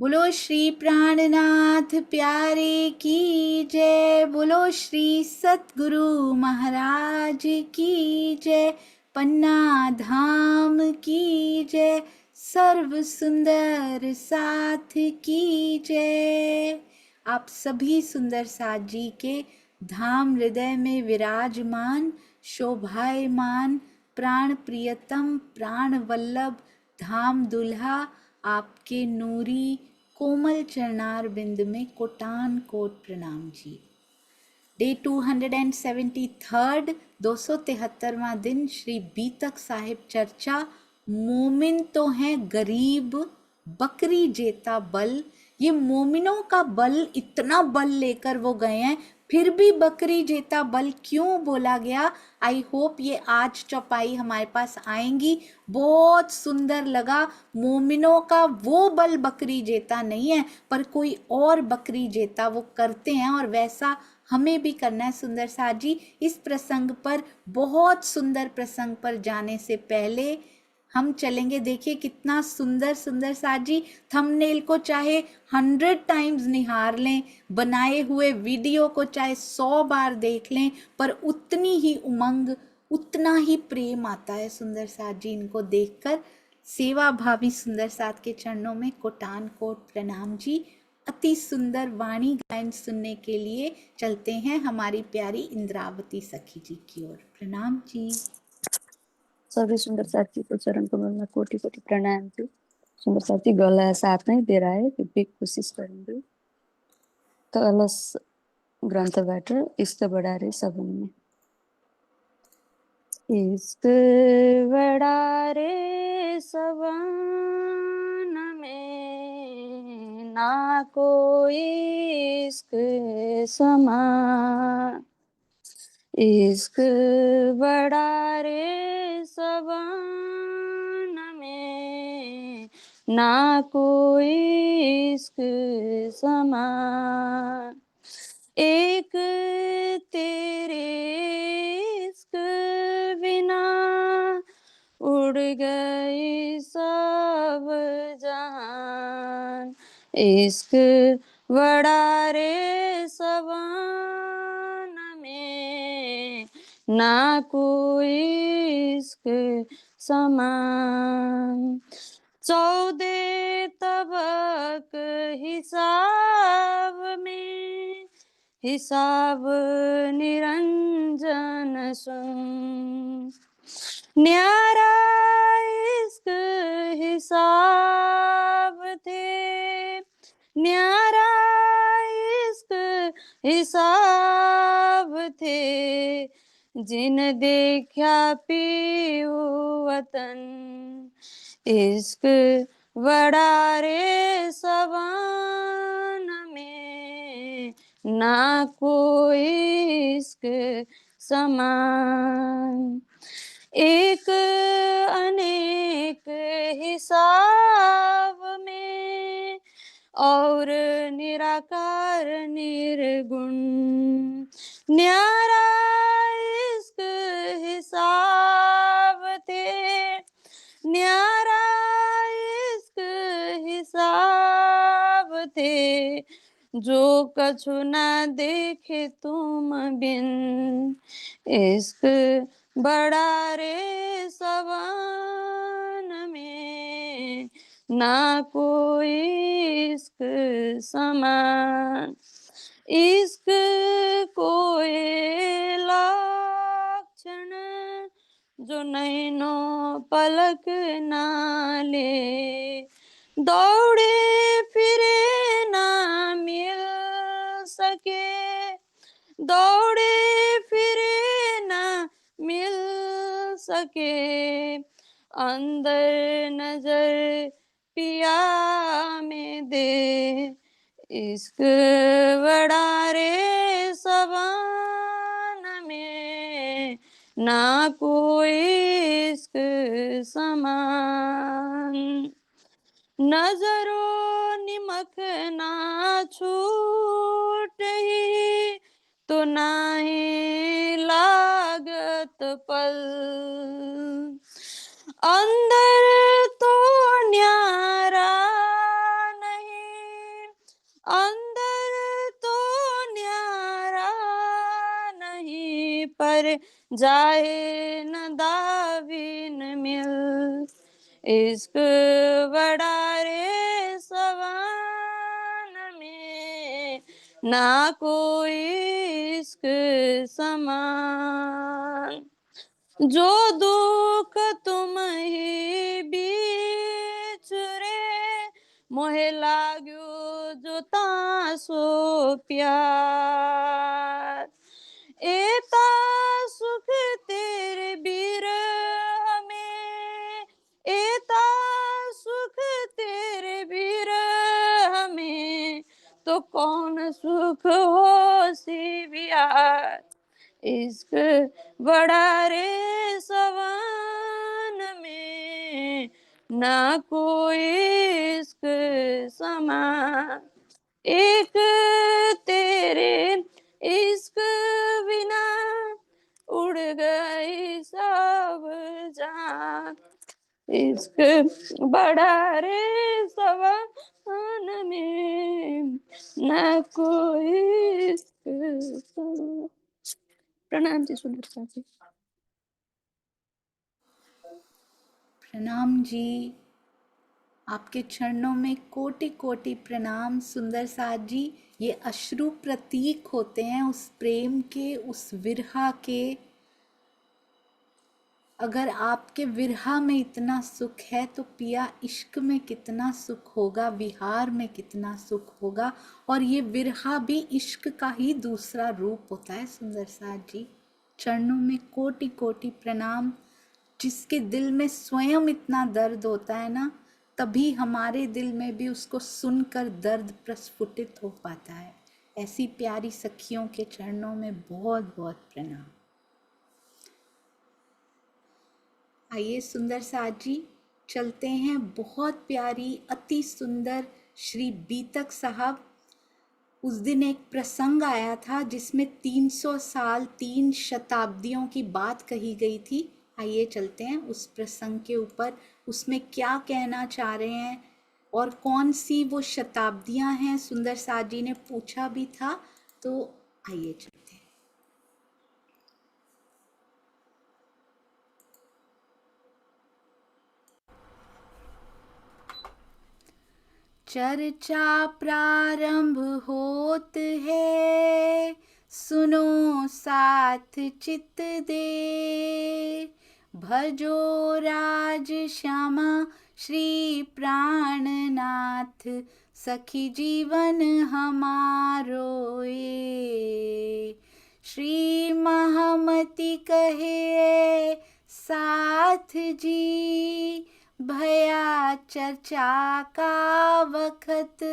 बोलो श्री प्राणनाथ प्यारे की जय। बोलो श्री सतगुरु महाराज की जय। पन्ना धाम की जय। सर्व सुंदर साथ की जय। आप सभी सुंदर साथ जी के धाम हृदय में विराजमान शोभायमान प्राण प्रियतम प्राण वल्लभ धाम दुल्हा आपके नूरी कोमल चरणार बिंद में कोटान कोट प्रणाम जी। डे 273 273वां दिन श्री बीतक साहिब चर्चा। मोमिन तो हैं गरीब बकरी जेता बल। ये मोमिनों का बल, इतना बल लेकर वो गए हैं, फिर भी बकरी जेता बल क्यों बोला गया। आई होप ये आज चौपाई हमारे पास आएंगी। बहुत सुंदर लगा। मोमिनों का वो बल बकरी जेता नहीं है, पर कोई और बकरी जेता वो करते हैं, और वैसा हमें भी करना है। सुंदर साथ जी, इस प्रसंग पर, बहुत सुंदर प्रसंग पर जाने से पहले हम चलेंगे। देखिए कितना सुंदर सुंदर साथ जी, थंबनेल को चाहे 100 टाइम्स निहार लें, बनाए हुए वीडियो को चाहे 100 बार देख लें, पर उतनी ही उमंग, उतना ही प्रेम आता है सुंदर साथ जी इनको देखकर। सेवा भावी सुंदर साथ के चरणों में कोटान कोट प्रणाम जी। अति सुंदर वाणी गायन सुनने के लिए चलते हैं हमारी प्यारी इंद्रावती सखी जी की ओर। प्रणाम जी। सभी सुंदर साथी को चरण कमल में कोटि कोटि प्रणाम जी। सुंदर साथी गला साथ नहीं दे रहा है, फिर भी कोशिश करेंगे। तो अलस ग्रंथ बैठर इष्ट बड़ा रे सबन में। इष्ट बड़ा रे सबन में, ना कोई इश्क समा। इश्क बड़ा रे सबन में, ना कोई इश्क समा। एक तेरे इश्क बिना उड़ गई सब जहान। इश्क बड़ा रे सबन में, ना कोई इश्क समान। 14 तबक हिसाब में, हिसाब निरंजन सुन। न्यारा इश्क हिसाब थे, न्यारा इश्क हिसाब थे। जिन देखा पीऊ वतन, इश्क बड़ा रे सबन में, ना कोई इश्क समान। एक अनेक हिसाब में, और निराकार निर्गुण। न्यारा इश्क हिसाब थे, न्यारा इश्क हिसाब थे। जो कछु ना देखे तुम बिन, इश्क बड़ा रे सबन में, ना कोई इश्क समान। इश्क कोई लक्षण, जो नैनो पलक ना ले। दौड़े फिरे ना मिल सके, दौड़े फिरे ना मिल सके। अंदर नजर पिया में दे, इश्क बड़ा रे सबन में, ना कोई इश्क समान। नजरो निमक ना छूट ही, तो नाही लागत पल। अंदर तो न्यारा नहीं, जाए न दावी न मिल। इश्क बड़ा रे सवान में, ना कोई इश्क समान। जो दुख तुम ही बीच रे, मोहे लाग्यो जो तासो प्यार। एता सुख तेरे बिरह में, एता सुख तेरे बिरह में, तो कौन सुख हो सिवियार। इश्क बड़ा रे सवान में, ना कोई इश्क समान। एक तेरे इश्क बिना उड़ गई सब जान। इश्क बड़ा रे सवान में, ना कोई इश्क समान। प्रणाम जी सुंदर साथी। प्रणाम जी, आपके चरणों में कोटि कोटि प्रणाम सुंदर साथ जी। ये अश्रु प्रतीक होते हैं उस प्रेम के, उस विरहा के। अगर आपके विरहा में इतना सुख है तो पिया इश्क में कितना सुख होगा, विहार में कितना सुख होगा। और ये विरहा भी इश्क का ही दूसरा रूप होता है सुंदर साथ जी। चरणों में कोटि कोटि प्रणाम। जिसके दिल में स्वयं इतना दर्द होता है ना, तभी हमारे दिल में भी उसको सुनकर दर्द प्रस्फुटित हो पाता है। ऐसी प्यारी सखियों के चरणों में बहुत बहुत प्रणाम। आइए सुंदर साथ जी चलते हैं। बहुत प्यारी अति सुंदर श्री बीतक साहब। उस दिन एक प्रसंग आया था जिसमें 300 साल 3 शताब्दियों की बात कही गई थी। आइए चलते हैं उस प्रसंग के ऊपर, उसमें क्या कहना चाह रहे हैं और कौन सी वो शताब्दियां हैं। सुंदर साथ जी ने पूछा भी था, तो आइए चलते हैं। चर्चा प्रारंभ होत है, सुनो साथ चित दे। भजो राज श्यामा श्री प्राणनाथ, सखी जीवन हमारो ये। श्री महामति कहे साथ जी, भया चर्चा का वक्त।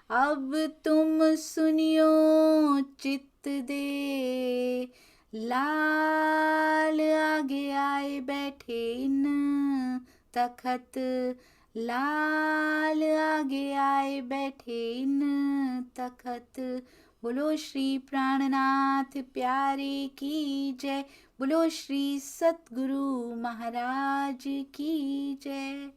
अब तुम सुनियो चित दे, लाल आगे आए बैठे इन तखत। लाल आगे आए बैठे इन तखत। बोलो श्री प्राणनाथ प्यारे की जय। बोलो श्री सतगुरु महाराज की जय।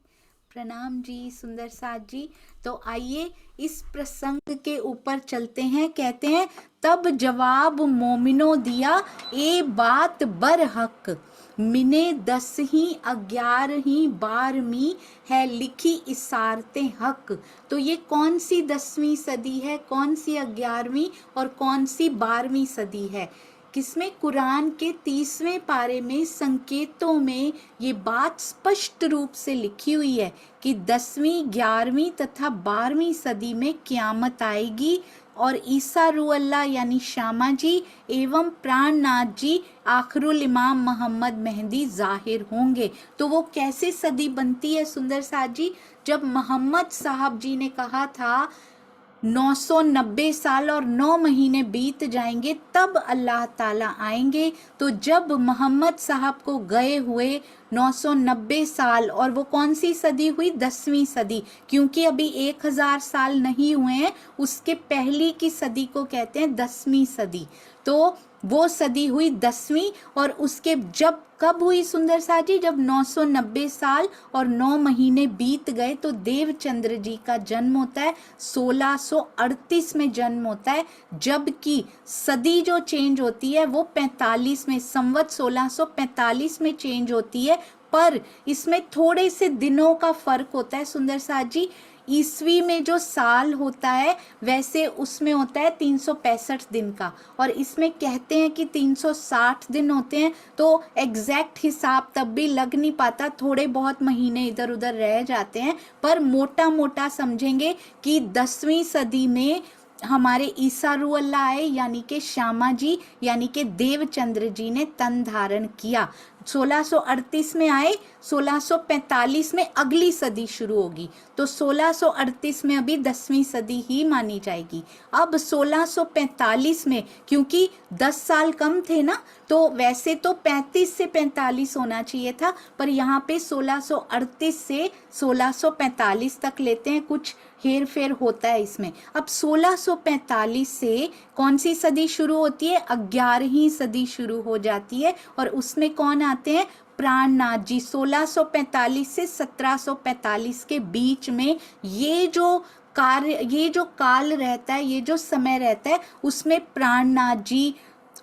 प्रणाम जी सुंदर साथ जी। तो आइए इस प्रसंग के ऊपर चलते हैं। कहते हैं, तब जवाब मोमिनो दिया, ए बात बरहक। मिने 10वीं 11वीं 12वीं है लिखी इसारते हक। तो ये कौन सी 10वीं सदी है, कौन सी 11वीं और कौन सी 12वीं सदी है? किसमें? कुरान के 30वें पारे में संकेतों में ये बात स्पष्ट रूप से लिखी हुई है कि 10वीं 11वीं तथा 12वीं सदी में क़यामत आएगी और ईसा रूह अल्लाह यानी श्यामा जी एवं प्राणनाथ जी आखिरुल इमाम मोहम्मद मेहदी जाहिर होंगे। तो वो कैसे सदी बनती है सुंदर साथ जी? जब मोहम्मद साहब जी ने कहा था 990 साल और 9 महीने बीत जाएंगे तब अल्लाह ताला आएंगे। तो जब मोहम्मद साहब को गए हुए 990 साल, और वो कौन सी सदी हुई? 10वीं सदी, क्योंकि अभी 1000 साल नहीं हुए हैं, उसके पहली की सदी को कहते हैं 10वीं सदी। तो वो सदी हुई 10वीं, और उसके जब कब हुई सुंदर सा जी? जब 990 साल और 9 महीने बीत गए तो देवचंद्र जी का जन्म होता है, 1638 में जन्म होता है, जबकि सदी जो चेंज होती है वो 45 में, संवत 1645 में चेंज होती है। पर इसमें थोड़े से दिनों का फर्क होता है सुंदर सा जी। ईस्वी में जो साल होता है वैसे उसमें होता है 365 दिन का, और इसमें कहते हैं कि 360 दिन होते हैं। तो एग्जैक्ट हिसाब तब भी लग नहीं पाता, थोड़े बहुत महीने इधर उधर रह जाते हैं, पर मोटा मोटा समझेंगे कि 10वीं सदी में हमारे ईसा रूअल्लाह आए, यानी कि श्यामा जी, यानी कि देवचंद्र जी ने तन धारण किया। 1638 में आए, 1645 में अगली सदी शुरू होगी, तो 1638 में अभी 10वीं सदी ही मानी जाएगी। अब 1645 में, क्योंकि 10 साल कम थे ना, तो वैसे तो 35 से 45 होना चाहिए था, पर यहाँ पे 1638 से 1645 तक लेते हैं, कुछ हेर फेर होता है इसमें। अब 1645 से कौन सी सदी शुरू होती है? 11वीं सदी शुरू हो जाती है, और उसमें कौन आते हैं? प्राणनाथ जी। 1645 से 1745 के बीच में ये जो काल रहता है, ये जो समय रहता है, उसमें प्राणनाथ जी,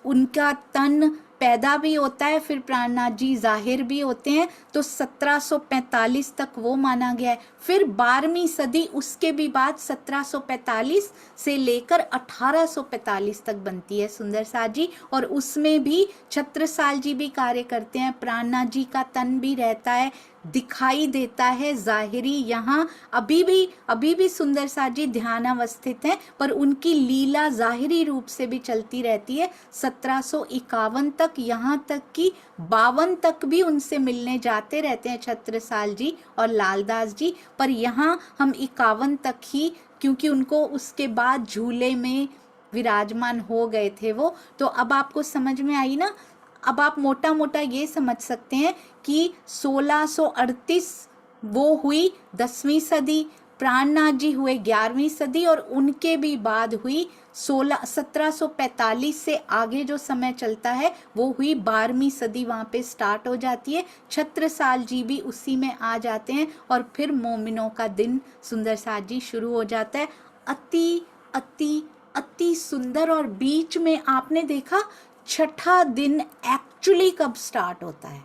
उनका तन पैदा भी होता है, फिर प्राणनाथ जी जाहिर भी होते हैं, तो 1745 तक वो माना गया है। फिर 12वीं सदी उसके भी बाद 1745 से लेकर 1845 तक बनती है सुंदर सा जी, और उसमें भी छत्रसाल जी भी कार्य करते हैं, प्राणनाथ जी का तन भी रहता है, दिखाई देता है जाहिरी। यहाँ अभी भी सुंदर सा जी ध्यानावस्थित हैं, पर उनकी लीला जाहिरी रूप से भी चलती रहती है 1751 तक, यहाँ तक कि 52 तक भी उनसे मिलने जाते रहते हैं छत्रसाल जी और लालदास जी। पर यहाँ हम 51 तक ही, क्योंकि उनको उसके बाद झूले में विराजमान हो गए थे वो। तो अब आपको समझ में आई ना? अब आप मोटा मोटा ये समझ सकते हैं कि 1638 वो हुई 10वीं सदी, प्राणनाथ जी हुए 11वीं सदी, और उनके भी बाद हुई 1745 से आगे जो समय चलता है वो हुई 12वीं सदी, वहाँ पे स्टार्ट हो जाती है। छत्रसाल जी भी उसी में आ जाते हैं, और फिर मोमिनों का दिन सुंदर साथ जी शुरू हो जाता है। अति अति अति सुंदर। और बीच में आपने देखा छठा दिन एक्चुअली कब स्टार्ट होता है?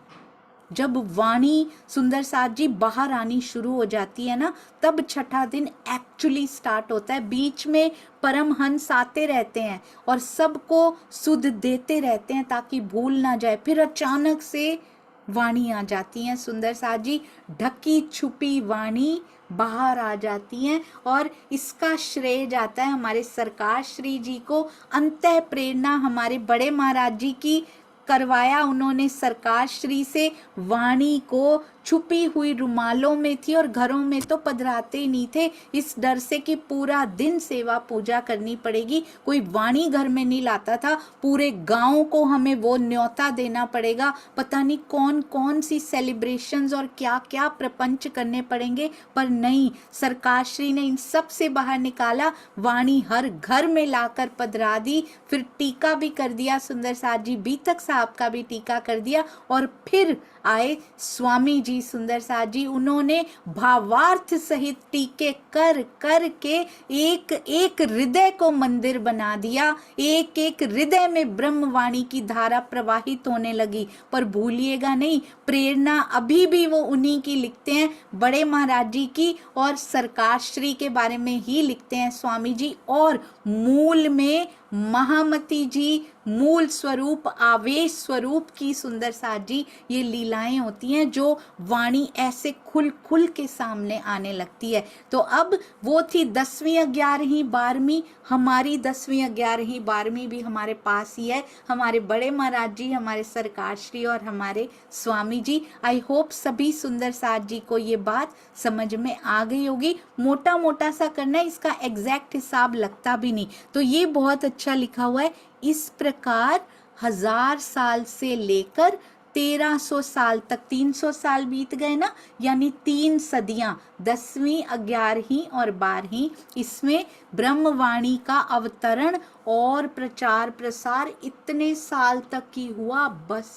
जब वाणी सुंदर साथ जी बाहर आनी शुरू हो जाती है ना, तब छठा दिन एक्चुअली स्टार्ट होता है। बीच में परमहंस आते रहते हैं और सबको सुध देते रहते हैं ताकि भूल ना जाए। फिर अचानक से वाणी आ जाती हैं सुंदर साथ जी, ढकी छुपी वाणी बाहर आ जाती हैं, और इसका श्रेय जाता है हमारे सरकार श्री जी को। अंतः प्रेरणा हमारे बड़े महाराज जी की करवाया उन्होंने सरकार श्री से। वाणी को छुपी हुई रुमालों में थी, और घरों में तो पधराते ही नहीं थे, इस डर से कि पूरा दिन सेवा पूजा करनी पड़ेगी। कोई वाणी घर में नहीं लाता था, पूरे गांव को हमें वो न्योता देना पड़ेगा, पता नहीं कौन कौन सी सेलिब्रेशंस और क्या क्या प्रपंच करने पड़ेंगे। पर नहीं, सरकार श्री ने इन सब से बाहर निकाला, वाणी हर घर में लाकर पधरा दी। फिर टीका भी कर दिया सुंदर साथ जी, बीतक साहब का भी टीका कर दिया। और फिर आए स्वामी जी सुंदर साथ जी, उन्होंने भावार्थ सहित टीके कर कर के एक एक हृदय को मंदिर बना दिया। एक एक हृदय में ब्रह्मवाणी की धारा प्रवाहित होने लगी। पर भूलिएगा नहीं, प्रेरणा अभी भी वो उन्हीं की लिखते हैं, बड़े महाराज जी की और सरकार श्री के बारे में ही लिखते हैं स्वामी जी। और मूल में महामती जी, मूल स्वरूप आवेश स्वरूप की सुंदर साथ जी ये लीलाएं होती हैं, जो वाणी ऐसे खुल खुल के सामने आने लगती है। तो अब वो थी 10वीं 11वीं 12वीं, हमारी 10वीं 11वीं 12वीं भी हमारे पास ही है, हमारे बड़े महाराज जी, हमारे सरकार श्री और हमारे स्वामी जी। आई होप सभी सुंदर साथ जी को ये बात समझ में आ गई होगी। मोटा मोटा सा करना है, इसका एग्जैक्ट हिसाब लगता भी नहीं। तो ये बहुत अच्छा लिखा हुआ है, इस प्रकार 1000 साल से लेकर 1300 साल तक, 300 साल बीत गए ना, यानी 3 सदियां, 10वीं, 11वीं और 12वीं, इसमें ब्रह्मवाणी का अवतरण और प्रचार प्रसार इतने साल तक ही हुआ बस।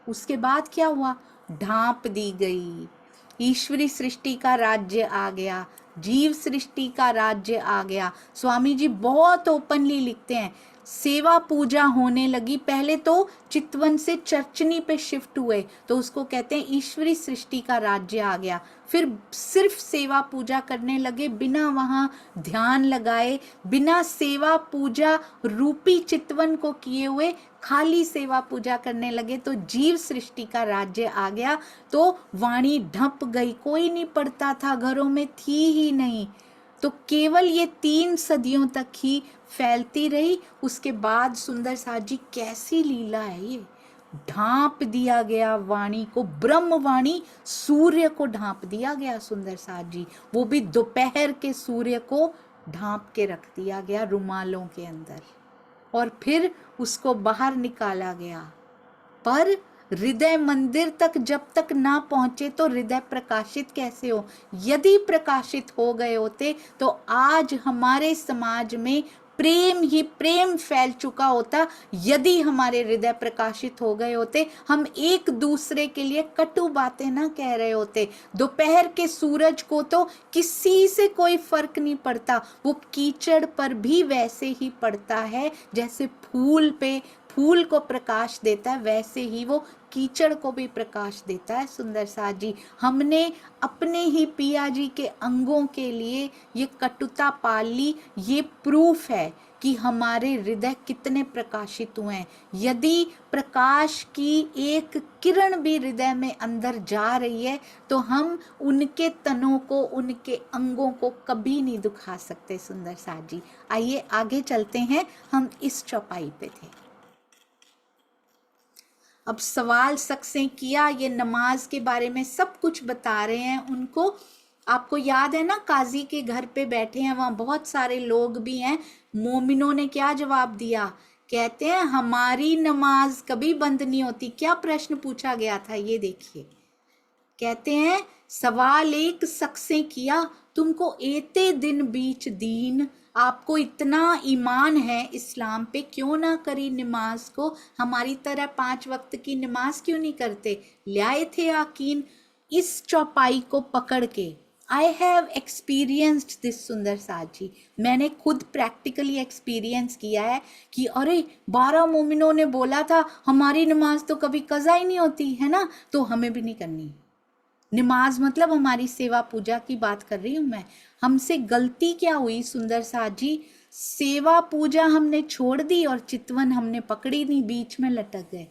उसके बाद क्या हुआ? ढांप दी गई, ईश्वरी सृष्टि का राज्य आ गया, जीव सृष्टि का राज्य आ गया। स्वामी जी बहुत ओपनली लिखते हैं, सेवा पूजा होने लगी। पहले तो चितवन से चर्चनी पे शिफ्ट हुए तो उसको कहते हैं ईश्वरी सृष्टि का राज्य आ गया। फिर सिर्फ सेवा पूजा करने लगे, बिना वहाँ ध्यान लगाए, बिना सेवा पूजा रूपी चितवन को किए हुए खाली सेवा पूजा करने लगे तो जीव सृष्टि का राज्य आ गया। तो वाणी ढप गई, कोई नहीं पढ़ता था, घरों में थी ही नहीं। तो केवल ये 3 सदियों तक ही फैलती रही। उसके बाद सुंदर साथ जी कैसी लीला है ये, ढांप दिया गया वाणी को, ब्रह्म वाणी सूर्य को ढांप दिया गया सुंदर साथ जी, वो भी दोपहर के सूर्य को ढांप के रख दिया गया रुमालों के अंदर, और फिर उसको बाहर निकाला गया। पर हृदय मंदिर तक जब तक ना पहुंचे तो हृदय प्रकाशित कैसे हो? यदि प्रकाशित हो गए होते तो आज हमारे समाज में प्रेम ही प्रेम फैल चुका होता। यदि हमारे हृदय प्रकाशित हो गए होते, हम एक दूसरे के लिए कटु बातें ना कह रहे होते। दोपहर के सूरज को तो किसी से कोई फर्क नहीं पड़ता, वो कीचड़ पर भी वैसे ही पड़ता है जैसे फूल को प्रकाश देता है, वैसे ही वो कीचड़ को भी प्रकाश देता है। सुंदर साथ जी, हमने अपने ही पिया जी के अंगों के लिए ये कटुता पाल ली। ये प्रूफ है कि हमारे हृदय कितने प्रकाशित हुए हैं। यदि प्रकाश की एक किरण भी हृदय में अंदर जा रही है तो हम उनके तनों को, उनके अंगों को कभी नहीं दुखा सकते। सुंदर साथ जी, आइए आगे चलते हैं। हम इस चौपाई पे थे। अब सवाल शख्स ने किया, ये नमाज के बारे में सब कुछ बता रहे हैं उनको। आपको याद है ना, काजी के घर पे बैठे हैं, वहाँ बहुत सारे लोग भी हैं। मोमिनों ने क्या जवाब दिया? कहते हैं हमारी नमाज कभी बंद नहीं होती। क्या प्रश्न पूछा गया था ये देखिए। कहते हैं सवाल एक शख्स ने किया, तुमको एते दिन बीच दीन, आपको इतना ईमान है इस्लाम पे, क्यों ना करी नमाज को? हमारी तरह 5 वक्त की नमाज क्यों नहीं करते? लाए थे याकीन। इस चौपाई को पकड़ के आई हैव एक्सपीरियंस्ड दिस सुंदर साथ जी, मैंने खुद प्रैक्टिकली एक्सपीरियंस किया है कि अरे 12 मोमिनों ने बोला था हमारी नमाज तो कभी कज़ा ही नहीं होती है ना, तो हमें भी नहीं करनी नमाज। मतलब हमारी सेवा पूजा की बात कर रही हूँ मैं। हमसे गलती क्या हुई सुंदर साथ जी? सेवा पूजा हमने छोड़ दी और चितवन हमने पकड़ी नहीं, बीच में लटक गए।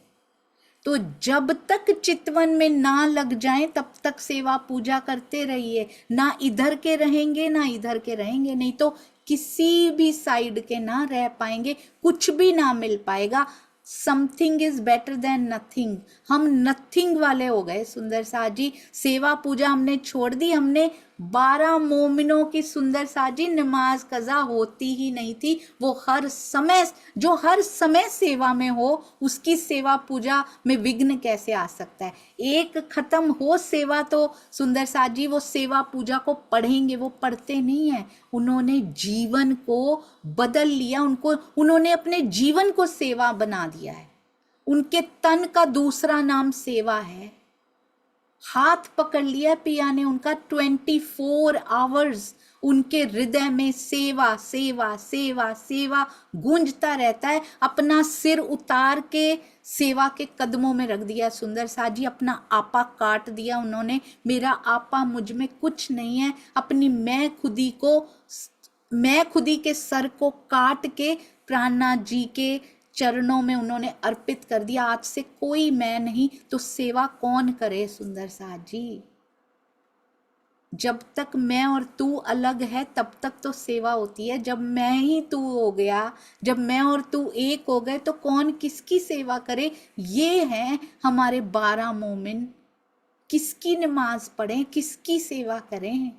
तो जब तक चितवन में ना लग जाए तब तक सेवा पूजा करते रहिए। ना इधर के रहेंगे ना इधर के रहेंगे, नहीं तो किसी भी साइड के ना रह पाएंगे, कुछ भी ना मिल पाएगा। Something is better than nothing. हम नथिंग वाले हो गए सुंदर साथ जी। सेवा पूजा हमने छोड़ दी। हमने 12 मोमिनों की सुंदर साथ जी नमाज कज़ा होती ही नहीं थी। वो हर समय, जो हर समय सेवा में हो, उसकी सेवा पूजा में विघ्न कैसे आ सकता है? एक खत्म हो सेवा तो सुंदर साथ जी वो सेवा पूजा को पढ़ेंगे, वो पढ़ते नहीं है। उन्होंने जीवन को बदल लिया, उन्होंने अपने जीवन को सेवा बना दिया है। उनके तन का दूसरा नाम सेवा है। हाथ पकड़ लिया पिया ने उनका, 24 आवर्स उनके हृदय में सेवा सेवा सेवा सेवा गूंजता रहता है। अपना सिर उतार के सेवा के कदमों में रख दिया सुंदर साथ जी। अपना आपा काट दिया उन्होंने, मेरा आपा मुझ में कुछ नहीं है। अपनी मैं खुदी के सर को काट के प्राणनाथ जी के चरणों में उन्होंने अर्पित कर दिया। आज से कोई मैं नहीं, तो सेवा कौन करे सुंदर साथ जी? जब तक मैं और तू अलग है तब तक तो सेवा होती है। जब मैं ही तू हो गया, जब मैं और तू एक हो गए, तो कौन किसकी सेवा करे? ये हैं हमारे 12 मोमिन। किसकी नमाज पढ़ें, किसकी सेवा करें?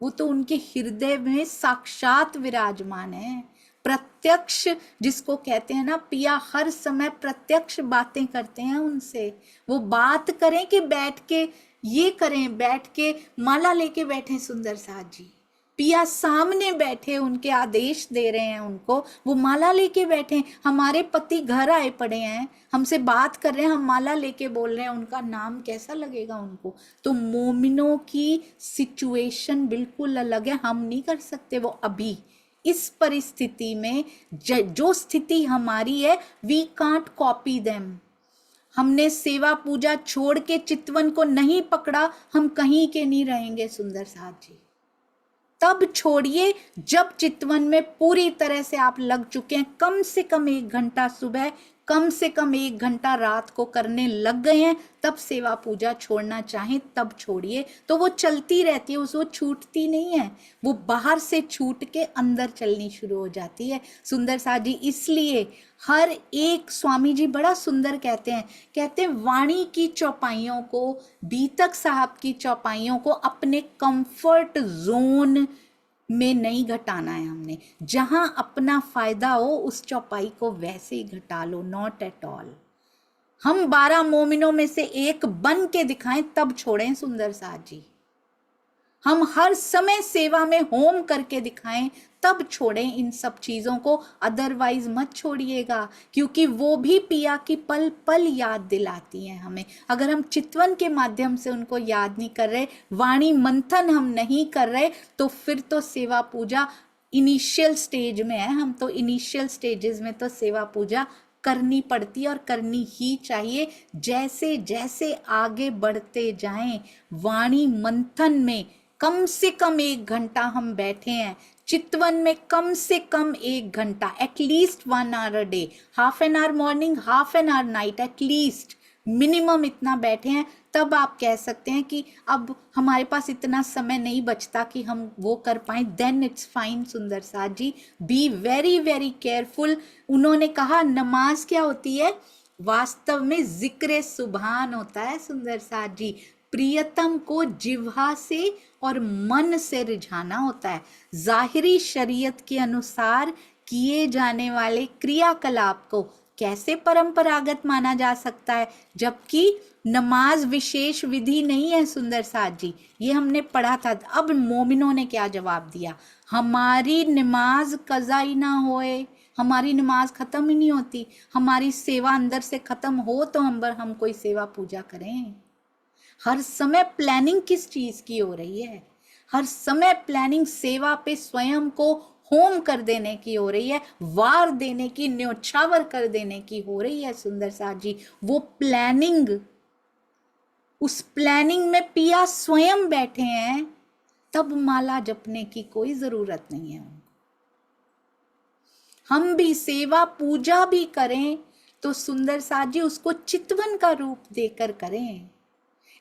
वो तो उनके हृदय में साक्षात विराजमान है। प्रत्यक्ष जिसको कहते हैं ना, पिया हर समय प्रत्यक्ष बातें करते हैं उनसे। वो बात करें कि बैठ के ये करें, बैठ के माला लेके बैठे सुंदर साथ जी, पिया सामने बैठे उनके आदेश दे रहे हैं उनको, वो माला लेके बैठे। हमारे पति घर आए पड़े हैं, हमसे बात कर रहे हैं, हम माला लेके बोल रहे हैं, उनका नाम कैसा लगेगा उनको? तो मोमिनों की सिचुएशन बिल्कुल अलग है, हम नहीं कर सकते वो अभी इस परिस्थिति में। जो स्थिति हमारी है, वी कांट कॉपी देम। हमने सेवा पूजा छोड़ के चितवन को नहीं पकड़ा, हम कहीं के नहीं रहेंगे सुंदर साथ जी। तब छोड़िए जब चितवन में पूरी तरह से आप लग चुके हैं, कम से कम 1 घंटा सुबह, कम से कम 1 घंटा रात को करने लग गए हैं, तब सेवा पूजा छोड़ना चाहें तब छोड़िए। तो वो चलती रहती है, वो छूटती नहीं है, वो बाहर से छूट के अंदर चलनी शुरू हो जाती है सुंदर साथ जी। इसलिए हर एक, स्वामी जी बड़ा सुंदर कहते हैं वाणी की चौपाइयों को, बीतक साहब की चौपाइयों को अपने कंफर्ट जोन में नहीं घटाना है हमने। जहां अपना फायदा हो उस चौपाई को वैसे ही घटा लो, नॉट एट ऑल। हम 12 मोमिनों में से एक बन के दिखाएं तब छोड़ें सुंदर साथ जी। हम हर समय सेवा में होम करके दिखाएं तब छोड़ें इन सब चीजों को, अदरवाइज मत छोड़िएगा, क्योंकि वो भी पिया की पल पल याद दिलाती हैं हमें। अगर हम चितवन के माध्यम से उनको याद नहीं कर रहे, वाणी मंथन हम नहीं कर रहे, तो फिर तो सेवा पूजा इनिशियल स्टेज में है। हम तो इनिशियल स्टेजेस में तो सेवा पूजा करनी पड़ती है और करनी ही चाहिए। जैसे जैसे आगे बढ़ते जाएं, वाणी मंथन में कम से कम 1 घंटा हम बैठे हैं, चितवन में कम से कम 1 घंटा, at least 1 hour a day, half an hour morning, half an hour night, at least minimum इतना बैठे हैं। तब आप कह सकते हैं कि अब हमारे पास इतना समय नहीं बचता कि हम वो कर पाए, देन इट्स फाइन सुंदर साथ जी। Be very very careful. उन्होंने कहा नमाज क्या होती है? वास्तव में जिक्र सुभान होता है सुंदर साथ जी। प्रियतम को जिह्वा से और मन से रिझाना होता है। जाहिरी शरीयत के अनुसार किए जाने वाले क्रियाकलाप को कैसे परंपरागत माना जा सकता है, जबकि नमाज विशेष विधि नहीं है सुंदर साथ जी। ये हमने पढ़ा था। अब मोमिनों ने क्या जवाब दिया? हमारी नमाज कज़ा ही ना होए, हमारी नमाज खत्म ही नहीं होती, हमारी सेवा अंदर से खत्म हो तो हम कोई सेवा पूजा करें। हर समय प्लानिंग किस चीज की हो रही है? हर समय प्लानिंग सेवा पे स्वयं को होम कर देने की हो रही है, वार देने की, न्योछावर कर देने की हो रही है सुंदर साथ जी। वो प्लानिंग, उस प्लानिंग में पिया स्वयं बैठे हैं, तब माला जपने की कोई जरूरत नहीं है उनको। हम भी सेवा पूजा भी करें तो सुंदर साथ जी उसको चितवन का रूप देकर करें।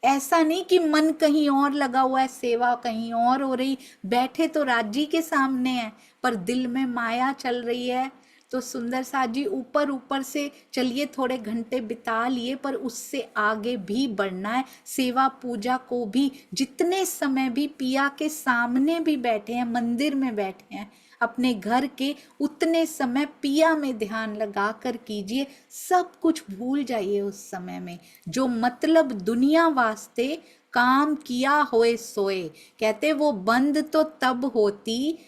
ऐसा नहीं कि मन कहीं और लगा हुआ है, सेवा कहीं और हो रही, बैठे तो राज्य के सामने है पर दिल में माया चल रही है। तो सुंदर साथ जी ऊपर ऊपर से चलिए थोड़े घंटे बिता लिए, पर उससे आगे भी बढ़ना है। सेवा पूजा को भी जितने समय भी पिया के सामने भी बैठे हैं, मंदिर में बैठे हैं अपने घर के, उतने समय पिया में ध्यान लगा कर कीजिए। सब कुछ भूल जाइए उस समय में। जो मतलब दुनिया वास्ते काम किया होए सोए, कहते वो बंद तो तब होती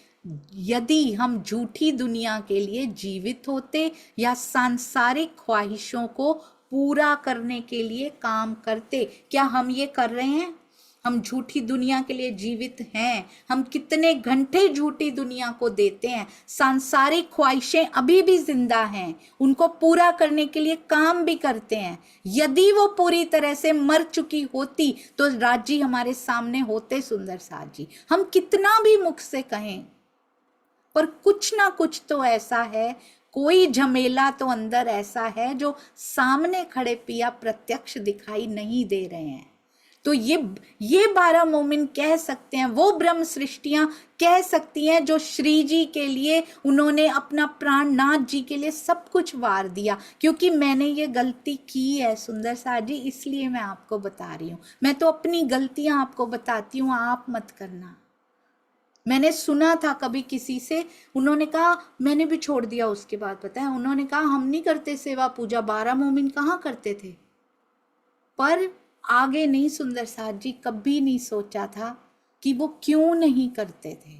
यदि हम झूठी दुनिया के लिए जीवित होते या सांसारिक ख्वाहिशों को पूरा करने के लिए काम करते। क्या हम ये कर रहे हैं? हम झूठी दुनिया के लिए जीवित हैं? हम कितने घंटे झूठी दुनिया को देते हैं? सांसारिक ख्वाहिशें अभी भी जिंदा हैं, उनको पूरा करने के लिए काम भी करते हैं। यदि वो पूरी तरह से मर चुकी होती तो राज्य हमारे सामने होते सुंदर साथ जी। हम कितना भी मुख से कहें, पर कुछ ना कुछ तो ऐसा है, कोई झमेला तो अंदर ऐसा है जो सामने खड़े पिया प्रत्यक्ष दिखाई नहीं दे रहे हैं। तो ये 12 मोमिन कह सकते हैं, वो ब्रह्म सृष्टियां कह सकती हैं जो श्री जी के लिए उन्होंने अपना प्राण, नाथ जी के लिए सब कुछ वार दिया। क्योंकि मैंने ये गलती की है सुंदर साथ जी, इसलिए मैं आपको बता रही हूँ। मैं तो अपनी गलतियां आपको बताती हूँ, आप मत करना। मैंने सुना था कभी किसी से, उन्होंने कहा, मैंने भी छोड़ दिया उसके बाद, पता है, उन्होंने कहा हम नहीं करते सेवा पूजा, 12 मोमिन कहाँ करते थे। पर आगे नहीं सुंदर साथ जी कभी नहीं सोचा था कि वो क्यों नहीं करते थे।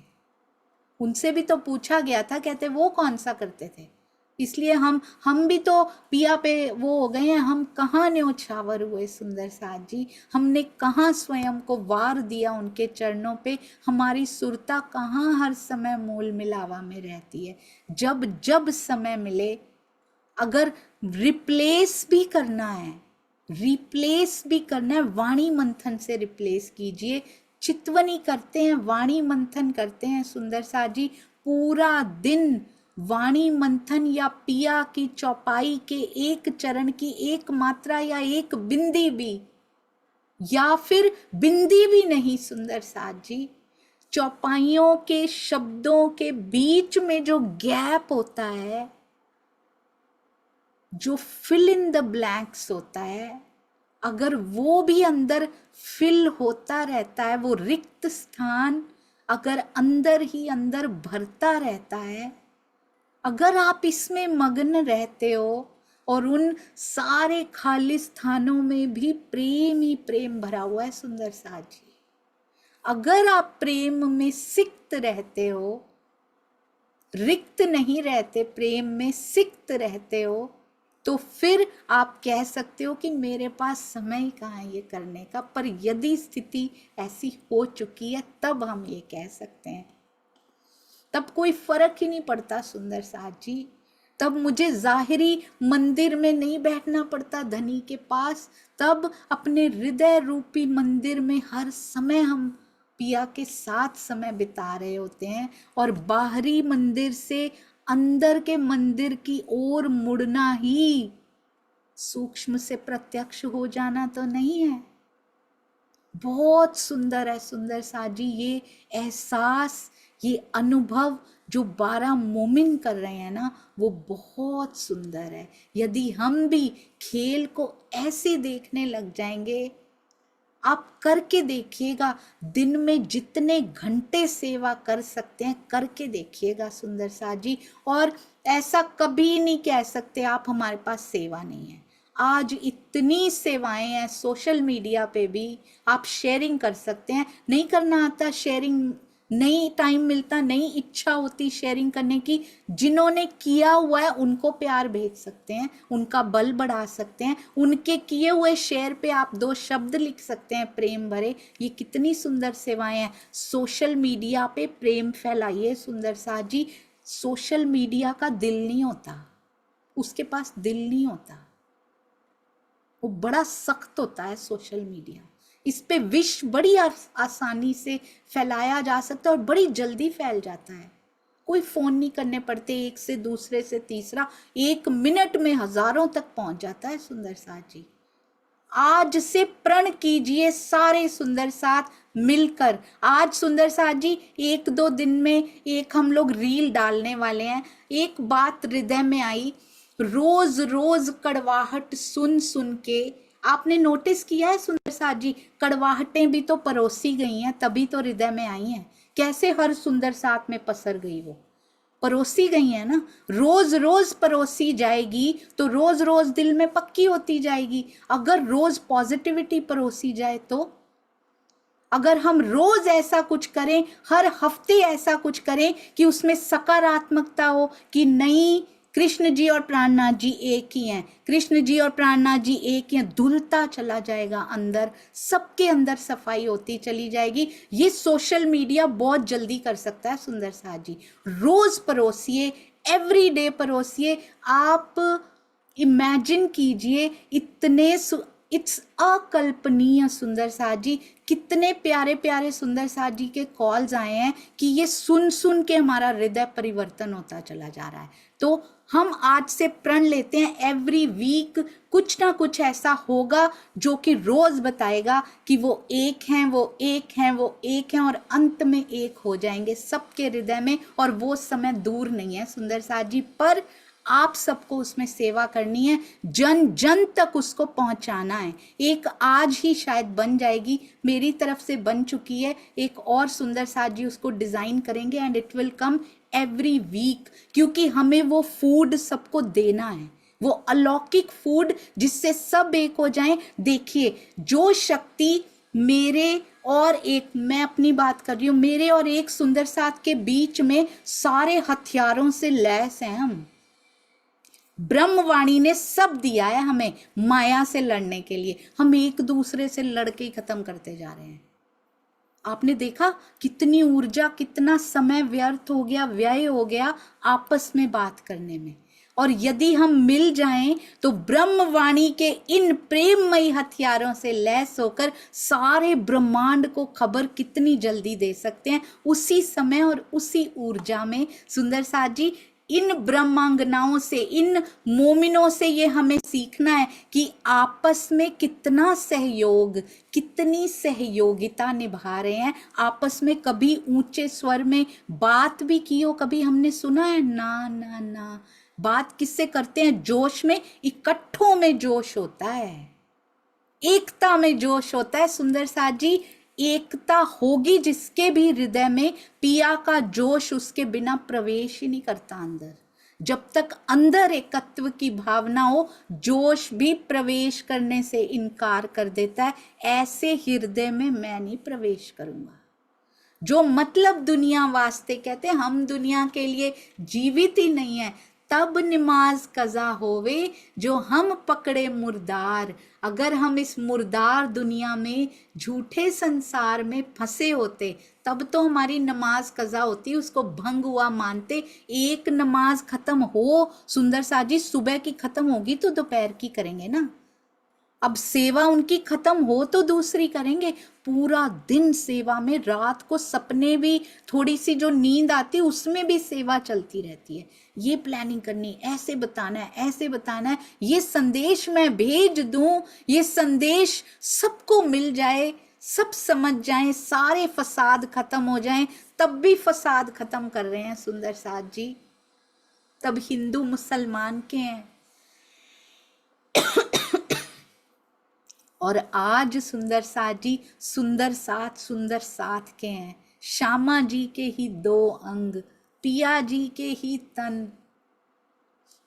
उनसे भी तो पूछा गया था, कहते वो कौन सा करते थे। इसलिए हम भी तो पिया पे वो हो गए हैं, हम कहाँ न्योछावर हुए सुंदर साथ जी, हमने कहाँ स्वयं को वार दिया उनके चरणों पे, हमारी सुरता कहाँ हर समय मूल मिलावा में रहती है। जब जब समय मिले, अगर रिप्लेस भी करना है, रिप्लेस भी करना है, वाणी मंथन से रिप्लेस कीजिए। चितवनी करते हैं, वाणी मंथन करते हैं सुंदर साथ जी, पूरा दिन वाणी मंथन या पिया की चौपाई के एक चरण की एक मात्रा या एक बिंदी भी, या फिर बिंदी भी नहीं सुंदर साथ जी, चौपाइयों के शब्दों के बीच में जो गैप होता है, जो फिल इन द ब्लैंक्स होता है, अगर वो भी अंदर फिल होता रहता है, वो रिक्त स्थान अगर अंदर ही अंदर भरता रहता है, अगर आप इसमें मग्न रहते हो और उन सारे खाली स्थानों में भी प्रेम ही प्रेम भरा हुआ है सुंदर साथ जी, अगर आप प्रेम में सिक्त रहते हो, रिक्त नहीं रहते, प्रेम में सिक्त रहते हो, तो फिर आप कह सकते हो कि मेरे पास समय ही कहाँ है ये करने का। पर यदि स्थिति ऐसी हो चुकी है तब हम ये कह सकते हैं, तब कोई फर्क ही नहीं पड़ता सुंदर साथ जी, तब मुझे जाहिरी मंदिर में नहीं बैठना पड़ता धनी के पास, तब अपने हृदय रूपी मंदिर में हर समय हम पिया के साथ समय बिता रहे होते हैं। और बाहरी मंदिर से अंदर के मंदिर की ओर मुड़ना ही सूक्ष्म से प्रत्यक्ष हो जाना तो नहीं है। बहुत सुंदर है सुंदर साथ जी ये एहसास, ये अनुभव जो 12 मोमिन कर रहे हैं ना, वो बहुत सुंदर है। यदि हम भी खेल को ऐसे देखने लग जाएंगे, आप करके देखिएगा, दिन में जितने घंटे सेवा कर सकते हैं करके देखिएगा सुंदर साथ जी। और ऐसा कभी नहीं कह सकते आप हमारे पास सेवा नहीं है। आज इतनी सेवाएं हैं, सोशल मीडिया पे भी आप शेयरिंग कर सकते हैं। नहीं करना आता शेयरिंग, नहीं टाइम मिलता, नहीं इच्छा होती शेयरिंग करने की, जिन्होंने किया हुआ है उनको प्यार भेज सकते हैं, उनका बल बढ़ा सकते हैं, उनके किए हुए शेयर पे आप 2 शब्द लिख सकते हैं प्रेम भरे। ये कितनी सुंदर सेवाएं हैं। सोशल मीडिया पे प्रेम फैलाइए सुंदर साथ जी। सोशल मीडिया का दिल नहीं होता, उसके पास दिल नहीं होता, वो बड़ा सख्त होता है सोशल मीडिया। इस पे विष बड़ी आसानी से फैलाया जा सकता है और बड़ी जल्दी फैल जाता है। कोई फोन नहीं करने पड़ते, एक से दूसरे से तीसरा, 1 मिनट में हजारों तक पहुंच जाता है सुंदर साथ जी। आज से प्रण कीजिए सारे सुंदर साथ मिलकर। आज सुंदर साथ जी 1-2 दिन में एक हम लोग रील डालने वाले हैं। एक बात हृदय में आई, रोज रोज कड़वाहट सुन सुन के, आपने नोटिस किया है सुंदर साथ जी, कड़वाहटें भी तो परोसी गई हैं, तभी तो हृदय में आई हैं। कैसे हर सुंदर साथ में पसर गई, वो परोसी गई है ना। रोज रोज परोसी जाएगी तो रोज रोज दिल में पक्की होती जाएगी। अगर रोज पॉजिटिविटी परोसी जाए तो, अगर हम रोज ऐसा कुछ करें, हर हफ्ते ऐसा कुछ करें कि उसमें सकारात्मकता हो कि नहीं, कृष्ण जी और प्राणनाथ जी एक ही हैं, कृष्ण जी और प्राणनाथ जी एक ही हैं, धुलता चला जाएगा अंदर, सबके अंदर सफाई होती चली जाएगी। ये सोशल मीडिया बहुत जल्दी कर सकता है सुंदर साथ जी। रोज परोसिए, एवरी डे परोसिए। आप इमेजिन कीजिए, इट्स अकल्पनीय सुंदर साथ जी, कितने प्यारे प्यारे सुंदर साथ जी के कॉल्स आए हैं कि ये सुन सुन के हमारा हृदय परिवर्तन होता चला जा रहा है। तो हम आज से प्रण लेते हैं, एवरी वीक कुछ ना कुछ ऐसा होगा जो कि रोज बताएगा कि वो एक हैं, वो एक हैं, वो एक हैं, और अंत में एक हो जाएंगे सबके हृदय में। और वो समय दूर नहीं है सुंदर साथ जी। पर आप सबको उसमें सेवा करनी है, जन जन तक उसको पहुंचाना है। एक आज ही शायद बन जाएगी, मेरी तरफ से बन चुकी है, एक और सुंदर साथ जी उसको डिजाइन करेंगे and it will come every week, क्योंकि हमें वो फूड सबको देना है, वो अलौकिक फूड जिससे सब एक हो जाएं। देखिए, जो शक्ति मेरे और एक, मैं अपनी बात कर रही हूं, मेरे और एक सुंदर साथ के बीच में सारे हथियारों से लैस हैं हम। ब्रह्मवाणी ने सब दिया है हमें माया से लड़ने के लिए, हम एक दूसरे से लड़के ही खत्म करते जा रहे हैं। आपने देखा कितनी ऊर्जा, कितना समय व्यर्थ हो गया, व्यय हो गया आपस में बात करने में। और यदि हम मिल जाएं तो ब्रह्मवाणी के इन प्रेममयी हथियारों से लैस होकर सारे ब्रह्मांड को खबर कितनी जल्दी दे सकते हैं, उसी समय और उसी ऊर्जा में। सुंदर साथ जी, इन ब्रह्मांगनाओं से, इन मोमिनों से ये हमें सीखना है कि आपस में कितना सहयोग, कितनी सहयोगिता निभा रहे हैं आपस में। कभी ऊंचे स्वर में बात भी की हो, कभी हमने सुना है? ना ना ना। बात किससे करते हैं? जोश में, इकट्ठों में जोश होता है, एकता में जोश होता है। सुंदर साथ जी, एकता होगी जिसके भी हृदय में, पिया का जोश उसके बिना प्रवेश ही नहीं करता अंदर। जब तक अंदर एकत्व की भावना हो, जोश भी प्रवेश करने से इनकार कर देता है। ऐसे हृदय में मैं नहीं प्रवेश करूंगा। जो मतलब दुनिया वास्ते कहते हैं, हम दुनिया के लिए जीवित ही नहीं है। तब नमाज कज़ा होवे जो हम पकड़े मुर्दार। अगर हम इस मुर्दार दुनिया में, झूठे संसार में फंसे होते, तब तो हमारी नमाज कज़ा होती, उसको भंग हुआ मानते। एक नमाज खत्म हो, सुंदर साथ जी, सुबह की खत्म होगी तो दोपहर की करेंगे ना। अब सेवा उनकी खत्म हो तो दूसरी करेंगे। पूरा दिन सेवा में, रात को सपने भी, थोड़ी सी जो नींद आती है उसमें भी सेवा चलती रहती है। ये प्लानिंग करनी, ऐसे बताना है, ऐसे बताना है, ये संदेश मैं भेज दूं, ये संदेश सबको मिल जाए, सब समझ जाएं, सारे फसाद खत्म हो जाएं। तब भी फसाद खत्म कर रहे हैं सुंदर साथ जी, तब हिंदू मुसलमान के हैं। और आज सुंदर साथ जी, सुंदर साथ के हैं। श्यामा जी के ही 2 अंग, पिया जी के ही तन।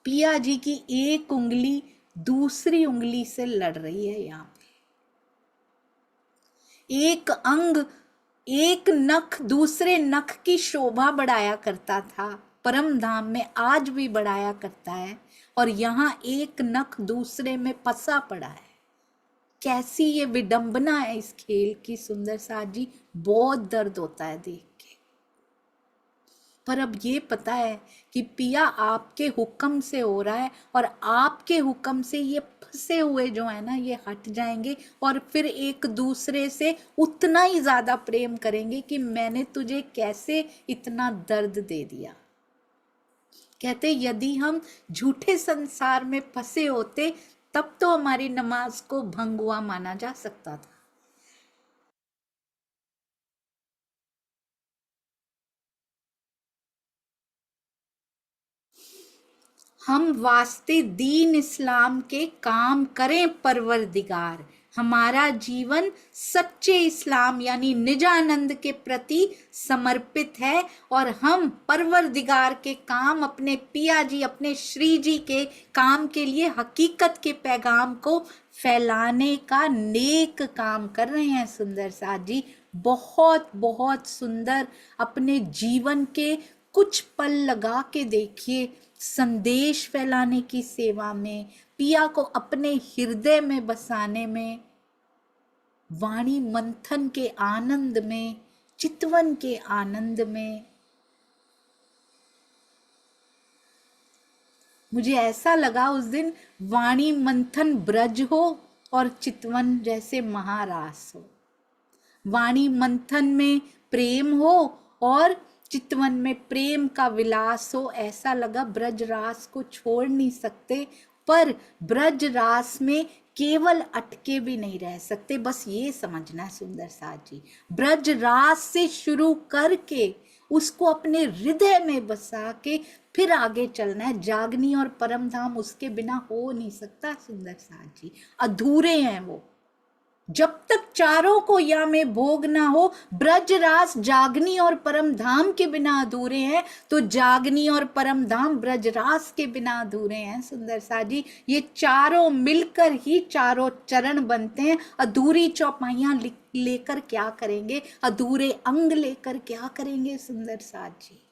पिया जी की एक उंगली दूसरी उंगली से लड़ रही है यहाँ पे। एक अंग, एक नख दूसरे नख की शोभा बढ़ाया करता था परम धाम में, आज भी बढ़ाया करता है। और यहाँ एक नख दूसरे में फंसा पड़ा है। कैसी ये विडंबना है इस खेल की सुंदर साथ जी, बहुत दर्द होता है देख के। पर अब ये पता है कि पिया आपके हुक्म से हो रहा है, और आपके हुक्म से ये फंसे हुए जो है ना, ये हट जाएंगे और फिर एक दूसरे से उतना ही ज्यादा प्रेम करेंगे कि मैंने तुझे कैसे इतना दर्द दे दिया। कहते यदि हम झूठे संसार में फंसे होते तब तो हमारी नमाज को भंग हुआ माना जा सकता था। हम वास्ते दीन इस्लाम के काम करें परवरदिगार। हमारा जीवन सच्चे इस्लाम यानी निजानंद के प्रति समर्पित है, और हम परवरदिगार के काम, अपने पिया जी, अपने श्री जी के काम के लिए हकीकत के पैगाम को फैलाने का नेक काम कर रहे हैं। सुंदर साथ जी, बहुत बहुत सुंदर। अपने जीवन के कुछ पल लगा के देखिए संदेश फैलाने की सेवा में, पिया को अपने हृदय में बसाने में, वाणी मंथन के आनंद में, चितवन के आनंद में। मुझे ऐसा लगा उस दिन वाणी मंथन ब्रज हो और चितवन जैसे महारास हो। वाणी मंथन में प्रेम हो और चितवन में प्रेम का विलास हो। ऐसा लगा ब्रज रास को छोड़ नहीं सकते, पर ब्रज रास में केवल अटके भी नहीं रह सकते। बस ये समझना है सुंदर साथ जी, ब्रज रास से शुरू करके उसको अपने हृदय में बसा के फिर आगे चलना है। जागनी और परम धाम उसके बिना हो नहीं सकता सुंदर साथ जी, अधूरे हैं वो। जब तक चारों को या में भोग ना हो, ब्रज रास जागनी और परम धाम के बिना अधूरे हैं, तो जागनी और परम धाम ब्रज रास के बिना अधूरे हैं सुंदर सा जी। ये चारों मिलकर ही चारों चरण बनते हैं। अधूरी चौपाइयां लेकर क्या करेंगे, अधूरे अंग लेकर क्या करेंगे सुंदर सा जी।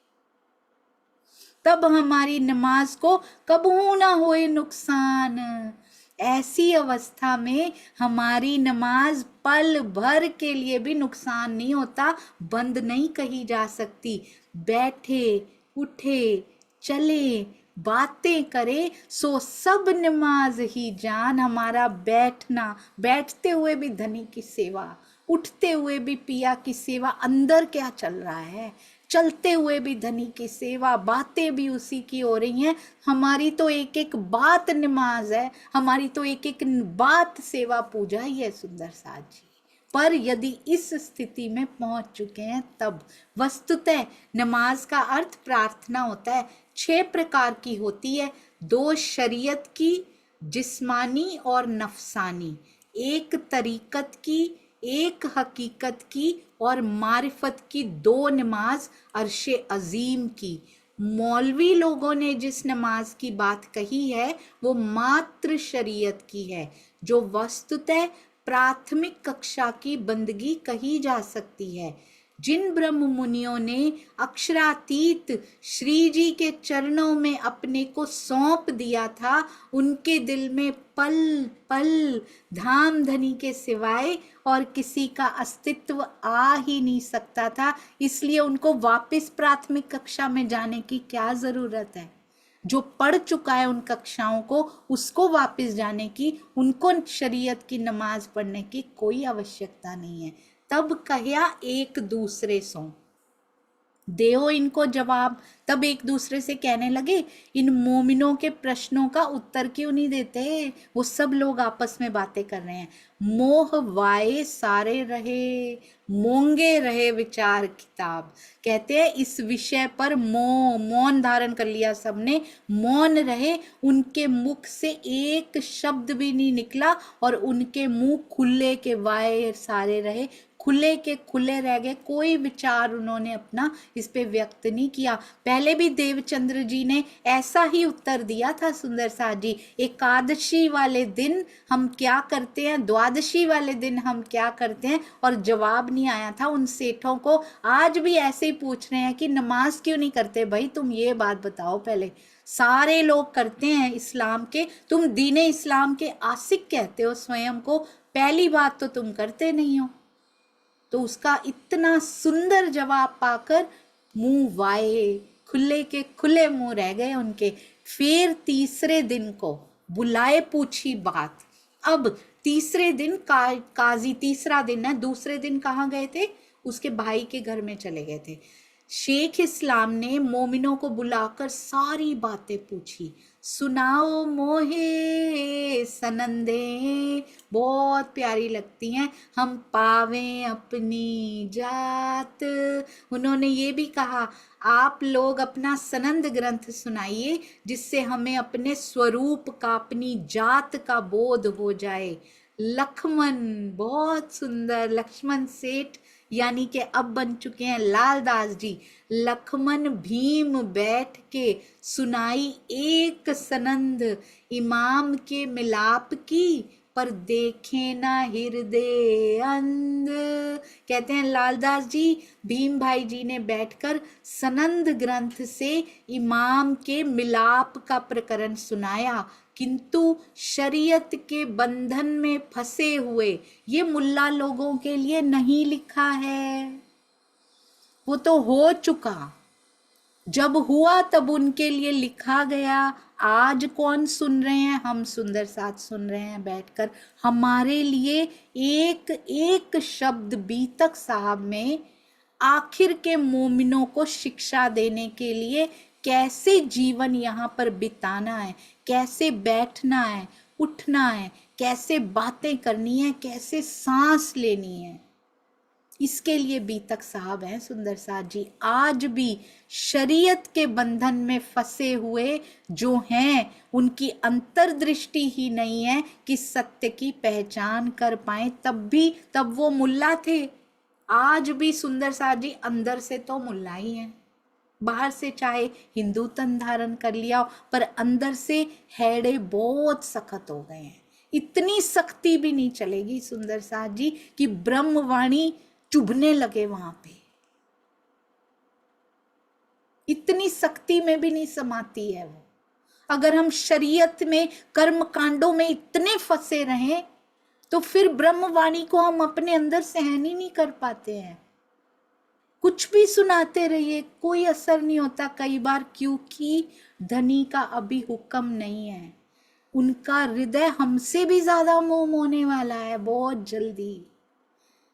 तब हमारी नमाज को कबू ना होए नुकसान। ऐसी अवस्था में हमारी नमाज पल भर के लिए भी नुकसान नहीं होता, बंद नहीं कही जा सकती। बैठे उठे चले बातें करे सो सब नमाज ही जान। हमारा बैठना, बैठते हुए भी धनी की सेवा, उठते हुए भी पिया की सेवा, अंदर क्या चल रहा है, चलते हुए भी धनी की सेवा, बातें भी उसी की हो रही हैं। हमारी तो एक एक बात नमाज है, हमारी तो एक एक बात सेवा पूजा ही है सुंदर साथ जी। पर यदि इस स्थिति में पहुंच चुके हैं तब वस्तुतः नमाज का अर्थ प्रार्थना होता है। 6 प्रकार की होती है, 2 शरीयत की, जिस्मानी और नफसानी, 1 तरीकत की, 1 हकीकत की और मारिफत की 2 नमाज अर्शे अजीम की। मौलवी लोगों ने जिस नमाज की बात कही है वो मात्र शरीयत की है, जो वस्तुतः प्राथमिक कक्षा की बंदगी कही जा सकती है। जिन ब्रह्म मुनियों ने अक्षरातीत श्री जी के चरणों में अपने को सौंप दिया था, उनके दिल में पल पल धाम धनी के सिवाय और किसी का अस्तित्व आ ही नहीं सकता था। इसलिए उनको वापस प्राथमिक कक्षा में जाने की क्या जरूरत है। जो पढ़ चुका है उन कक्षाओं को, उसको वापस जाने की, उनको शरीयत की नमाज पढ़ने की कोई आवश्यकता नहीं है। तब कहा एक दूसरे सो देहो इनको जवाब। तब एक दूसरे से कहने लगे, इन मोमिनों के प्रश्नों का उत्तर क्यों नहीं देते। वो सब लोग आपस में बातें कर रहे हैं। मोह वाए सारे रहे, मोंगे रहे विचार किताब। कहते हैं इस विषय पर मौन धारण कर लिया सबने, मौन रहे, उनके मुख से एक शब्द भी नहीं निकला और उनके मुंह खुले के वाए सारे रहे, खुले के खुले रह गए। कोई विचार उन्होंने अपना इस पे व्यक्त नहीं किया। पहले भी देवचंद्र जी ने ऐसा ही उत्तर दिया था सुंदर साथ जी। एकादशी वाले दिन हम क्या करते हैं, द्वादशी वाले दिन हम क्या करते हैं, और जवाब नहीं आया था उन सेठों को। आज भी ऐसे ही पूछ रहे हैं कि नमाज क्यों नहीं करते भाई, तुम ये बात बताओ पहले। सारे लोग करते हैं इस्लाम के, तुम दीने इस्लाम के आशिक कहते हो स्वयं को, पहली बात तो तुम करते नहीं हो। तो उसका इतना सुंदर जवाब पाकर मुंह वाए, खुले के खुले मुंह रह गए उनके। फिर तीसरे दिन को बुलाए पूछी बात। अब तीसरे दिन काजी, तीसरा दिन है, दूसरे दिन कहाँ गए थे, उसके भाई के घर में चले गए थे। शेख इस्लाम ने मोमिनों को बुलाकर सारी बातें पूछी। सुनाओ मोहे सनंदे, बहुत प्यारी लगती हैं, हम पावें अपनी जात। उन्होंने ये भी कहा, आप लोग अपना सनंद ग्रंथ सुनाइए जिससे हमें अपने स्वरूप का, अपनी जात का बोध हो जाए। लक्ष्मण, बहुत सुंदर, लक्ष्मण सेठ यानी कि अब बन चुके हैं लालदास जी। लक्ष्मण भीम बैठ के सुनाई एक सनंद इमाम के मिलाप की, पर देखे ना हृदय अंध। कहते हैं लालदास जी, भीम भाई जी ने बैठकर सनंद ग्रंथ से इमाम के मिलाप का प्रकरण सुनाया, किंतु शरीयत के बंधन में फंसे हुए ये मुल्ला लोगों के लिए नहीं लिखा है। वो तो हो चुका, जब हुआ तब उनके लिए लिखा गया। आज कौन सुन रहे हैं, हम सुंदर साथ सुन रहे हैं बैठकर। हमारे लिए एक एक शब्द बीतक साहब में आखिर के मोमिनों को शिक्षा देने के लिए कैसे जीवन यहाँ पर बिताना है, कैसे बैठना है, उठना है, कैसे बातें करनी है, कैसे सांस लेनी है, इसके लिए बीतक साहब हैं सुंदर साथ जी। आज भी शरीयत के बंधन में फंसे हुए जो हैं, उनकी अंतर्दृष्टि ही नहीं है कि सत्य की पहचान कर पाए। तब वो मुल्ला थे। आज भी सुंदर साथ जी अंदर से तो मुल्ला ही हैं। बाहर से चाहे हिंदू तन धारण कर लिया हो, पर अंदर से हैड़े बहुत सख्त हो गए हैं। इतनी सख्ती भी नहीं चलेगी सुंदर साथ जी कि ब्रह्मवाणी चुभने लगे वहां पे। इतनी सख्ती में भी नहीं समाती है वो। अगर हम शरीयत में कर्म कांडों में इतने फंसे रहें तो फिर ब्रह्मवाणी को हम अपने अंदर सहन ही नहीं कर पाते हैं। कुछ भी सुनाते रहिए कोई असर नहीं होता कई बार, क्योंकि धनी का अभी हुक्म नहीं है। उनका हृदय हमसे भी ज्यादा मोह होने वाला है बहुत जल्दी।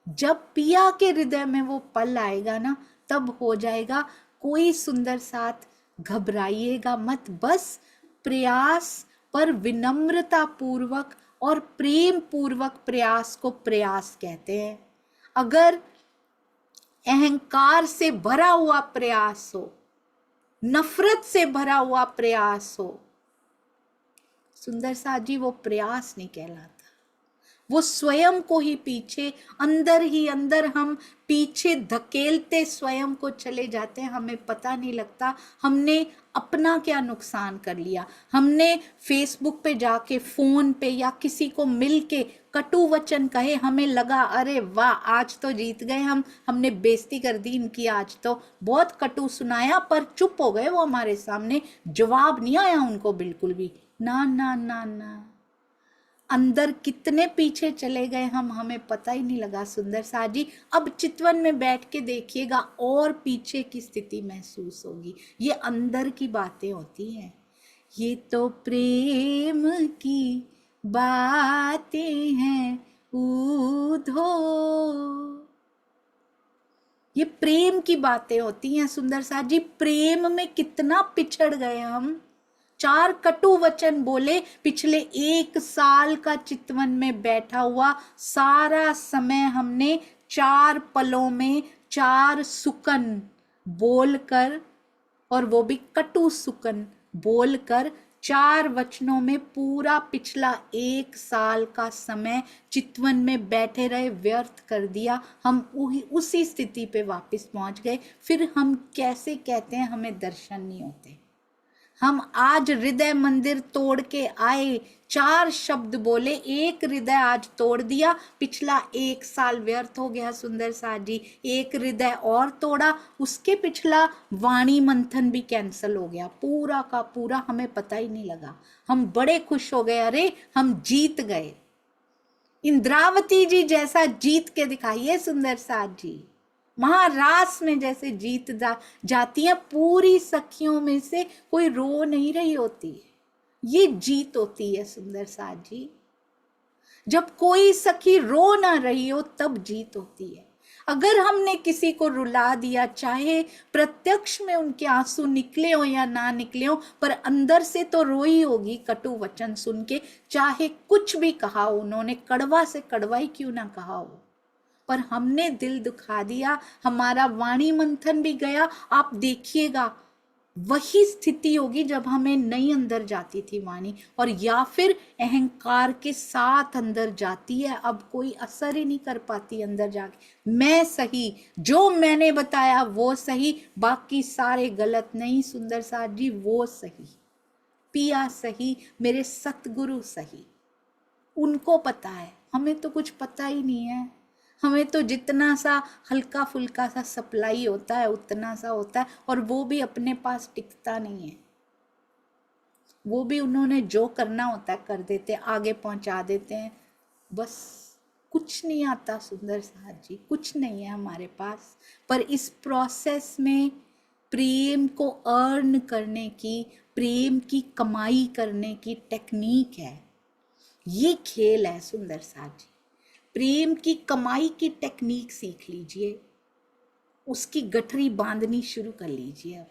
जब पिया के हृदय में वो पल आएगा ना, तब हो जाएगा। कोई सुंदर साथ घबराइएगा मत, बस प्रयास पर विनम्रता पूर्वक और प्रेम पूर्वक प्रयास को प्रयास कहते हैं। अगर अहंकार से भरा हुआ प्रयास हो, नफरत से भरा हुआ प्रयास हो, सुंदर साथ जी वो प्रयास नहीं कहलाता। वो स्वयं को ही पीछे, अंदर ही अंदर हम पीछे धकेलते स्वयं को चले जाते हैं। हमें पता नहीं लगता हमने अपना क्या नुकसान कर लिया। हमने फेसबुक पे जाके, फोन पे या किसी को मिल के कटु वचन कहे, हमें लगा अरे वाह आज तो जीत गए हमने बेइज्जती कर दी इनकी, आज तो बहुत कटु सुनाया, पर चुप हो गए वो हमारे सामने, जवाब नहीं आया उनको बिल्कुल भी। ना ना ना ना, अंदर कितने पीछे चले गए हम, हमें पता ही नहीं लगा सुंदर साथ जी। अब चितवन में बैठ के देखिएगा और पीछे की स्थिति महसूस होगी। ये अंदर की बातें होती हैं। ये तो प्रेम की बातें हैं ऊधो, ये प्रेम की बातें होती हैं सुंदर साथ जी। प्रेम में कितना पिछड़ गए हम। 4 कटु वचन बोले, पिछले 1 साल का चितवन में बैठा हुआ सारा समय हमने 4 पलों में 4 सुकन बोलकर, और वो भी कटु सुकन बोलकर, 4 वचनों में पूरा पिछला 1 साल का समय चितवन में बैठे रहे, व्यर्थ कर दिया। हम उसी स्थिति पे वापस पहुंच गए। फिर हम कैसे कहते हैं हमें दर्शन नहीं होते। हम आज हृदय मंदिर तोड़ के आए, 4 शब्द बोले, 1 हृदय आज तोड़ दिया, पिछला 1 साल व्यर्थ हो गया सुंदर साथ जी। 1 हृदय और तोड़ा, उसके पिछला वाणी मंथन भी कैंसिल हो गया पूरा का पूरा, हमें पता ही नहीं लगा। हम बड़े खुश हो गए, अरे हम जीत गए। इंद्रावती जी जैसा जीत के दिखाइए सुंदर साथ जी। महारास में जैसे जीत जाती है, पूरी सखियों में से कोई रो नहीं रही होती है। ये जीत होती है सुंदर साथ जी। जब कोई सखी रो ना रही हो तब जीत होती है। अगर हमने किसी को रुला दिया, चाहे प्रत्यक्ष में उनके आंसू निकले हो या ना निकले हो, पर अंदर से तो रोई होगी कटु वचन सुन के, चाहे कुछ भी कहा हो उन्होंने, कड़वा से कड़वा ही क्यों ना कहा हो, पर हमने दिल दुखा दिया, हमारा वाणी मंथन भी गया। आप देखिएगा वही स्थिति होगी जब हमें नहीं अंदर जाती थी वाणी, और या फिर अहंकार के साथ अंदर जाती है, अब कोई असर ही नहीं कर पाती अंदर जाके। मैं सही, जो मैंने बताया वो सही, बाकी सारे गलत नहीं सुंदर साथ जी, वो सही, पिया सही, मेरे सतगुरु सही, उनको पता है, हमें तो कुछ पता ही नहीं है। हमें तो जितना सा हल्का फुल्का सा सप्लाई होता है उतना सा होता है, और वो भी अपने पास टिकता नहीं है। वो भी उन्होंने जो करना होता है कर देते, आगे पहुंचा देते हैं, बस कुछ नहीं आता सुंदर साथ जी, कुछ नहीं है हमारे पास। पर इस प्रोसेस में प्रेम को अर्न करने की, प्रेम की कमाई करने की टेक्निक है, ये खेल है सुंदर साथ जी। प्रेम की कमाई की टेक्निक सीख लीजिए, उसकी गठरी बांधनी शुरू कर लीजिए।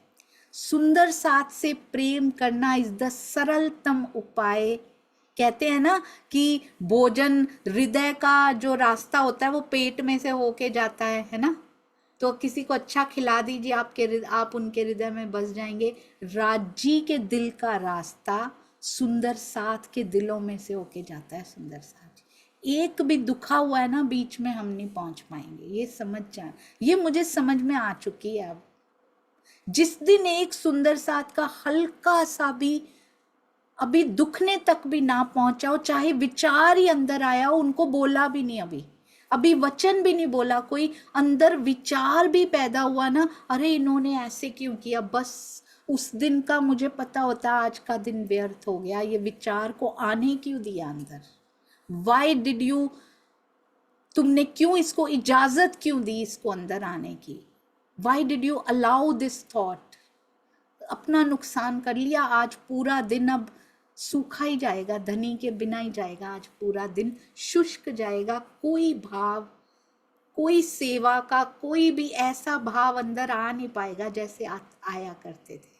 सुंदर साथ से प्रेम करना इज द सरलतम उपाय कहते हैं ना कि भोजन हृदय का जो रास्ता होता है वो पेट में से होके जाता है ना। तो किसी को अच्छा खिला दीजिए, आप उनके हृदय में बस जाएंगे। राजी के दिल का रास्ता सुंदर साथ के दिलों में से होके जाता है। सुंदर साथ एक भी दुखा हुआ है ना बीच में, हम नहीं पहुंच पाएंगे। ये समझ जाए, ये मुझे समझ में आ चुकी है अब। जिस दिन एक सुंदर साथ का हल्का सा भी अभी दुखने तक भी ना पहुंचा हो, चाहे विचार ही अंदर आया हो, उनको बोला भी नहीं, अभी वचन भी नहीं बोला, कोई अंदर विचार भी पैदा हुआ ना, अरे इन्होंने ऐसे क्यों किया, बस उस दिन का मुझे पता होता आज का दिन व्यर्थ हो गया। ये विचार को आने क्यों दिया अंदर? वाई डिड यू, तुमने क्यों इसको इजाजत क्यों दी इसको अंदर आने की? Why did you allow this thought? अपना नुकसान कर लिया। आज पूरा दिन अब सूखा ही जाएगा, धनी के बिना ही जाएगा। आज पूरा दिन शुष्क जाएगा। कोई भाव, कोई सेवा का कोई भी ऐसा भाव अंदर आ नहीं पाएगा जैसे आया करते थे।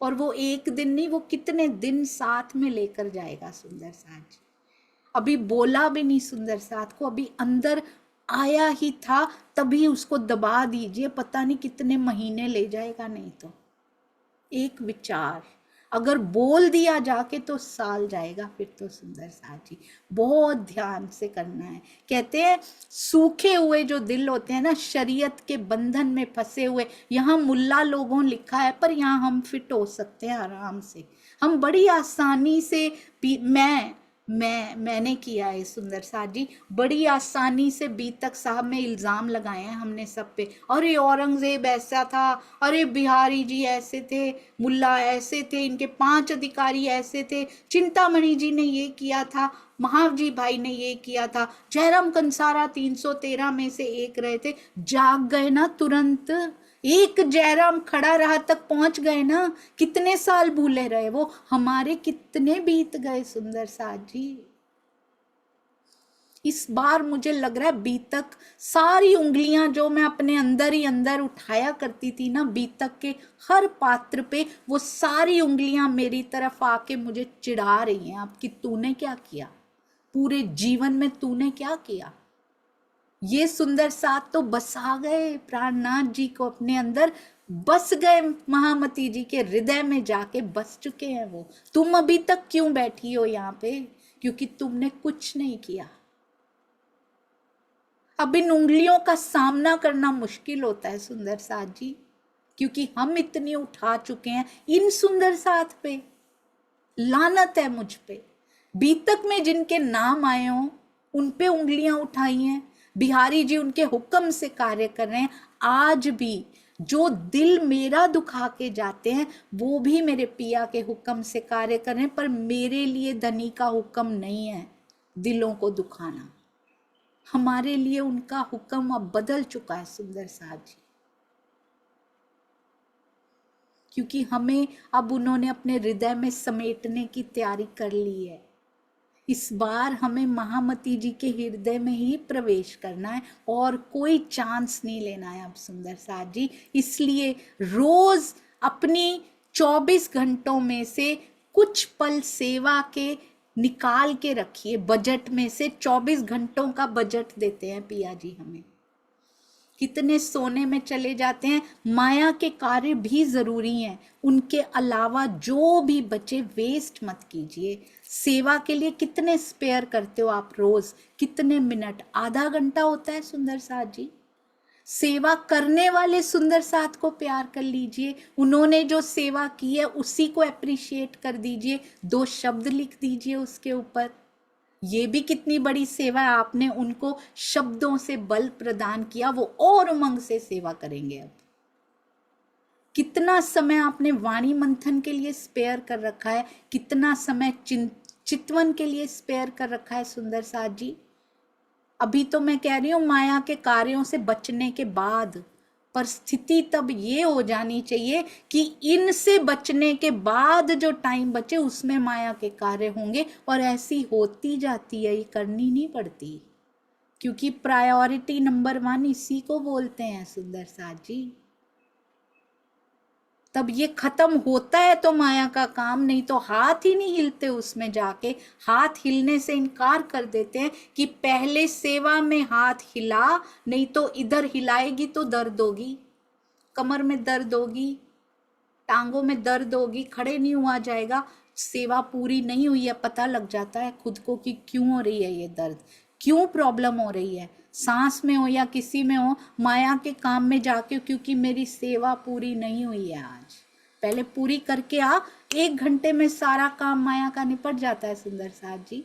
और वो एक दिन नहीं, वो कितने दिन साथ में लेकर जाएगा सुंदर साथ जी। अभी बोला भी नहीं सुंदर साथ को, अभी अंदर आया ही था, तभी उसको दबा दीजिए, पता नहीं कितने महीने ले जाएगा। नहीं तो एक विचार अगर बोल दिया जाके तो साल जाएगा फिर तो। सुंदर साथ जी बहुत ध्यान से करना है। कहते हैं सूखे हुए जो दिल होते हैं ना, शरीयत के बंधन में फंसे हुए, यहाँ मुल्ला लोगों लिखा है पर यहाँ हम फिट हो सकते हैं आराम से। हम बड़ी आसानी से मैंने किया है सुंदर साथ जी, बड़ी आसानी से बीतक साहब में इल्ज़ाम लगाए हैं हमने सब पे। अरे औरंगजेब ऐसा था, अरे बिहारी जी ऐसे थे, मुल्ला ऐसे थे, इनके 5 अधिकारी ऐसे थे, चिंतामणि जी ने ये किया था, महावजी भाई ने ये किया था, जयराम कंसारा 313 में से एक रहे थे। जाग गए ना तुरंत, एक जयराम खड़ा रहा तक पहुंच गए ना। कितने साल भूले रहे वो, हमारे कितने बीत गए सुंदर साथ जी। इस बार मुझे लग रहा है बीतक सारी उंगलियां जो मैं अपने अंदर ही अंदर उठाया करती थी ना, बीतक के हर पात्र पे, वो सारी उंगलियां मेरी तरफ आके मुझे चिढ़ा रही हैं अब कि तूने क्या किया पूरे जीवन में, तूने क्या किया। ये सुंदर साथ तो बसा गए प्राणनाथ जी को अपने अंदर, बस गए महामती जी के हृदय में जाके बस चुके हैं वो। तुम अभी तक क्यों बैठी हो यहाँ पे? क्योंकि तुमने कुछ नहीं किया। अब इन उंगलियों का सामना करना मुश्किल होता है सुंदर साथ जी, क्योंकि हम इतनी उठा चुके हैं इन सुंदर साथ पे। लानत है मुझ पे, बीतक में जिनके नाम आए हों उन पे उंगलियां उठाई हैं। बिहारी जी उनके हुक्म से कार्य कर रहे हैं। आज भी जो दिल मेरा दुखा के जाते हैं वो भी मेरे पिया के हुक्म से कार्य कर रहे हैं, पर मेरे लिए धनी का हुक्म नहीं है दिलों को दुखाना। हमारे लिए उनका हुक्म अब बदल चुका है सुंदर साथ जी, क्योंकि हमें अब उन्होंने अपने हृदय में समेटने की तैयारी कर ली है। इस बार हमें महामती जी के हृदय में ही प्रवेश करना है और कोई चांस नहीं लेना है अब सुंदर साथ जी। इसलिए रोज अपनी 24 घंटों में से कुछ पल सेवा के निकाल के रखिए। बजट में से 24 घंटों का बजट देते हैं पिया जी हमें, कितने सोने में चले जाते हैं। माया के कार्य भी जरूरी हैं, उनके अलावा जो भी बचे वेस्ट मत कीजिए। सेवा के लिए कितने स्पेयर करते हो आप रोज, कितने मिनट? आधा घंटा होता है सुंदर साथ जी। सेवा करने वाले सुंदर साथ को प्यार कर लीजिए, उन्होंने जो सेवा की है उसी को अप्रिशिएट कर दीजिए, 2 शब्द लिख दीजिए उसके ऊपर। ये भी कितनी बड़ी सेवा है, आपने उनको शब्दों से बल प्रदान किया, वो और उमंग से सेवा करेंगे। अब कितना समय आपने वाणी मंथन के लिए स्पेयर कर रखा है, कितना समय चितवन के लिए स्पेयर कर रखा है सुंदर साथ जी। अभी तो मैं कह रही हूँ माया के कार्यों से बचने के बाद, पर स्थिति तब ये हो जानी चाहिए कि इनसे बचने के बाद जो टाइम बचे उसमें माया के कार्य होंगे। और ऐसी होती जाती है, ये करनी नहीं पड़ती, क्योंकि प्रायोरिटी नंबर 1 इसी को बोलते हैं सुंदर साथ जी। तब ये खत्म होता है तो माया का काम, नहीं तो हाथ ही नहीं हिलते उसमें जाके। हाथ हिलने से इनकार कर देते हैं कि पहले सेवा में हाथ हिला, नहीं तो इधर हिलाएगी तो दर्द होगी, कमर में दर्द होगी, टांगों में दर्द होगी, खड़े नहीं हुआ जाएगा। सेवा पूरी नहीं हुई है, पता लग जाता है खुद को कि क्यों हो रही है ये दर्द, क्यों प्रॉब्लम हो रही है, सांस में हो या किसी में हो, माया के काम में जाके, क्योंकि मेरी सेवा पूरी नहीं हुई है आज। पहले पूरी करके आ, 1 घंटे में सारा काम माया का निपट जाता है सुंदर साथ जी।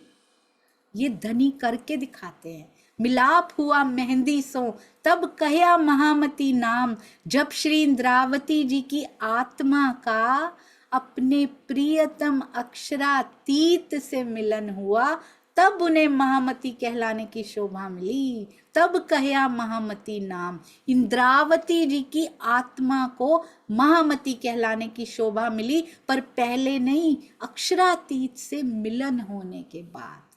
ये धनी करके दिखाते हैं। मिलाप हुआ मेहंदी सो, तब कहया महामती नाम, जब श्री इंद्रावती जी की आत्मा का अपने प्रियतम अक्षरातीत से मिलन हुआ, तब उन्हें महामती कहलाने की शोभा मिली। तब कहया महामती नाम, इंद्रावती जी की आत्मा को महामती कहलाने की शोभा मिली, पर पहले नहीं, अक्षरातीत से मिलन होने के बाद।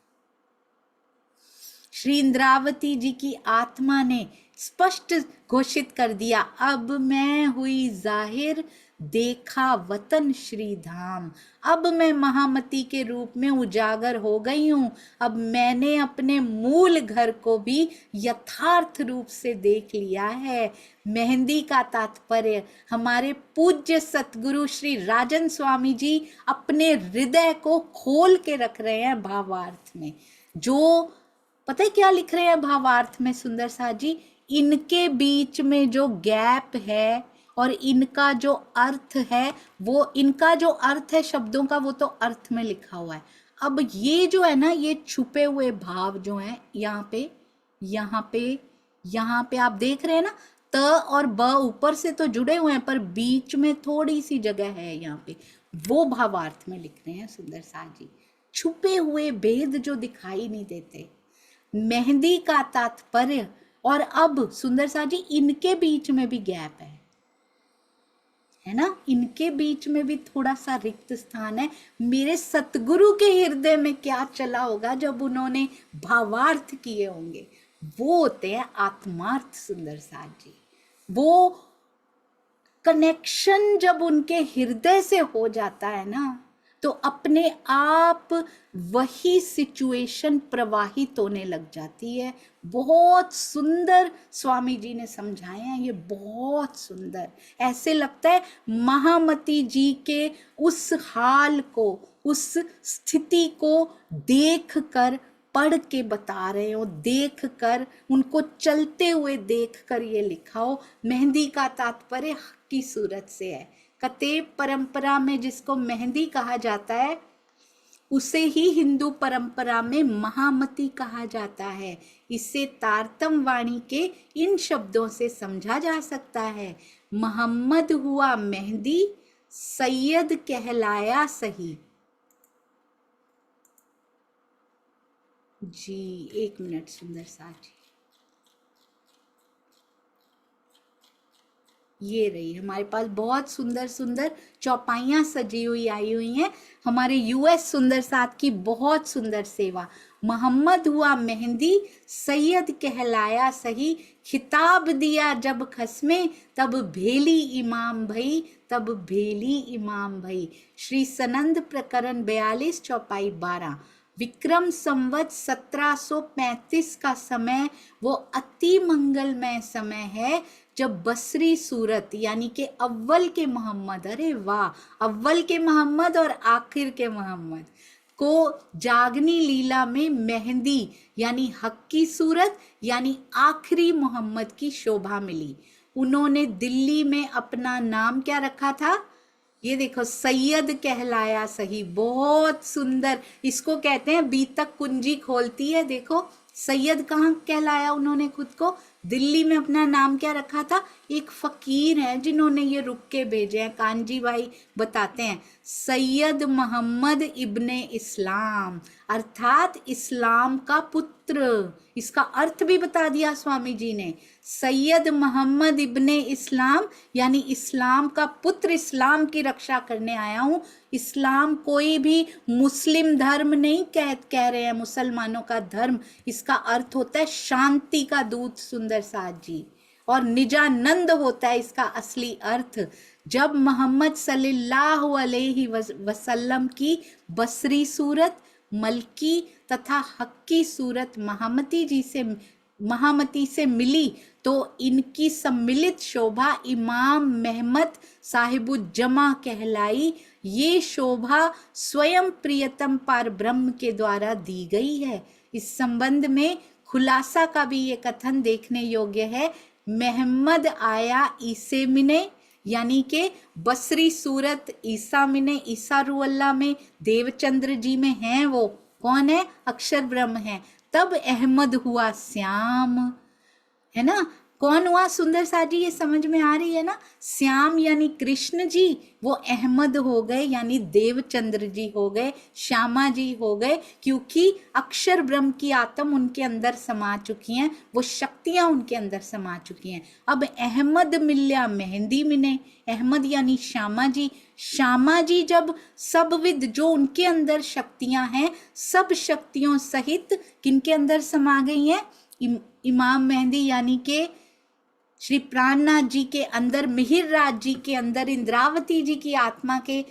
श्री इंद्रावती जी की आत्मा ने स्पष्ट घोषित कर दिया, अब मैं हुई जाहिर, देखा वतन श्री धाम। अब मैं महामती के रूप में उजागर हो गई हूँ। अब मैंने अपने मूल घर को भी यथार्थ रूप से देख लिया है। मेहंदी का तात्पर्य हमारे पूज्य सतगुरु श्री राजन स्वामी जी अपने हृदय को खोल के रख रहे हैं भावार्थ में। जो पता है क्या लिख रहे हैं भावार्थ में सुंदर साथ जी, इनके बीच में जो गैप है और इनका जो अर्थ है, वो इनका जो अर्थ है शब्दों का, वो तो अर्थ में लिखा हुआ है। अब ये जो है ना, ये छुपे हुए भाव जो हैं यहाँ पे यहाँ पे आप देख रहे हैं ना, त और ब ऊपर से तो जुड़े हुए हैं, पर बीच में थोड़ी सी जगह है यहाँ पे, वो भावार्थ में लिख रहे हैं सुंदर साथ जी। छुपे हुए भेद जो दिखाई नहीं देते, मेहंदी का तात्पर्य। और अब सुंदर साथ जी, इनके बीच में भी गैप है ना, इनके बीच में भी थोड़ा सा रिक्त स्थान है। मेरे सतगुरु के हृदय में क्या चला होगा जब उन्होंने भावार्थ किए होंगे, वो होते हैं आत्मार्थ सुंदर साथ जी। वो कनेक्शन जब उनके हृदय से हो जाता है ना, तो अपने आप वही सिचुएशन प्रवाहित होने लग जाती है। बहुत सुंदर स्वामी जी ने समझाए हैं ये, बहुत सुंदर। ऐसे लगता है महामती जी के उस हाल को, उस स्थिति को देख कर, पढ़ के बता रहे हो, देख कर, उनको चलते हुए देख कर ये लिखा हो। मेहंदी का तात्पर्य हक की सूरत से है। कतेब परंपरा में जिसको मेहंदी कहा जाता है, उसे ही हिंदू परंपरा में महामती कहा जाता है। इसे तारतम वाणी के इन शब्दों से समझा जा सकता है, मोहम्मद हुआ मेहंदी, सैयद कहलाया सही। जी 1 मिनट सुंदर साथ जी, ये रही हमारे पास बहुत सुंदर सुंदर चौपाइयाँ सजी हुई आई हुई हैं। हमारे यूएस सुंदर साथ की बहुत सुंदर सेवा। मोहम्मद हुआ मेहंदी, सैयद कहलाया सही, खिताब दिया जब खस्मे, तब भेली इमाम भई, तब भेली इमाम भई। श्री सनंद प्रकरण 42 चौपाई 12। विक्रम संवत 1735 का समय वो अति मंगलमय समय है, जब बसरी सूरत यानी कि अव्वल के मोहम्मद, अरे वाह, अव्वल के मोहम्मद और आखिर के मोहम्मद को जागनी लीला में मेहंदी यानी हक की सूरत यानी आखिरी मोहम्मद की शोभा मिली। उन्होंने दिल्ली में अपना नाम क्या रखा था, ये देखो, सैयद कहलाया सही। बहुत सुंदर, इसको कहते हैं बीतक कुंजी खोलती है। देखो सैयद कहाँ कहलाया उन्होंने खुद को, दिल्ली में अपना नाम क्या रखा था। एक फकीर हैं जिन्होंने ये रुक के भेजे हैं, कांजी भाई बताते हैं, सैयद मोहम्मद इब्ने इस्लाम, अर्थात इस्लाम का पुत्र। इसका अर्थ भी बता दिया स्वामी जी ने, सैयद मोहम्मद इब्ने इस्लाम यानी इस्लाम का पुत्र, इस्लाम की रक्षा करने आया हूँ। इस्लाम कोई भी मुस्लिम धर्म नहीं कह रहे हैं, मुसलमानों का धर्म। इसका अर्थ होता है शांति का दूत सुंदर साथ जी। और निजानंद होता है इसका असली अर्थ। जब मोहम्मद सल्लल्लाहु अलैहि वसल्लम की बसरी सूरत, मलकी तथा हक्की सूरत महामती से मिली तो इनकी सम्मिलित शोभा इमाम महमद साहिबुज्जमा कहलाई। ये शोभा स्वयं प्रियतम पार ब्रह्म के द्वारा दी गई है। इस संबंध में खुलासा का भी ये कथन देखने योग्य है। महमद आया ईसे मिने, यानी के बसरी सूरत ईसा मिने, ईसा रुअल्लाह में, देवचंद्र जी में हैं, वो कौन है? अक्षर ब्रह्म है। तब अहमद हुआ श्याम, है ना। कौन हुआ सुंदर सा जी? ये समझ में आ रही है ना। श्याम यानी कृष्ण जी, वो अहमद हो गए यानी देवचंद्र जी हो गए, श्यामा जी हो गए, क्योंकि अक्षर ब्रह्म की आत्म उनके अंदर समा चुकी हैं, वो शक्तियां उनके अंदर समा चुकी हैं। अब अहमद मिल्या मेहंदी मिने, अहमद यानी श्यामा जी। श्यामा जी जब सब विद जो उनके अंदर शक्तियां हैं, सब शक्तियों सहित किनके अंदर समा गई हैं? इमाम मेहंदी यानी के श्री प्राणनाथ जी के अंदर, मिहिर राज जी के अंदर, इंद्रावती जी की आत्मा के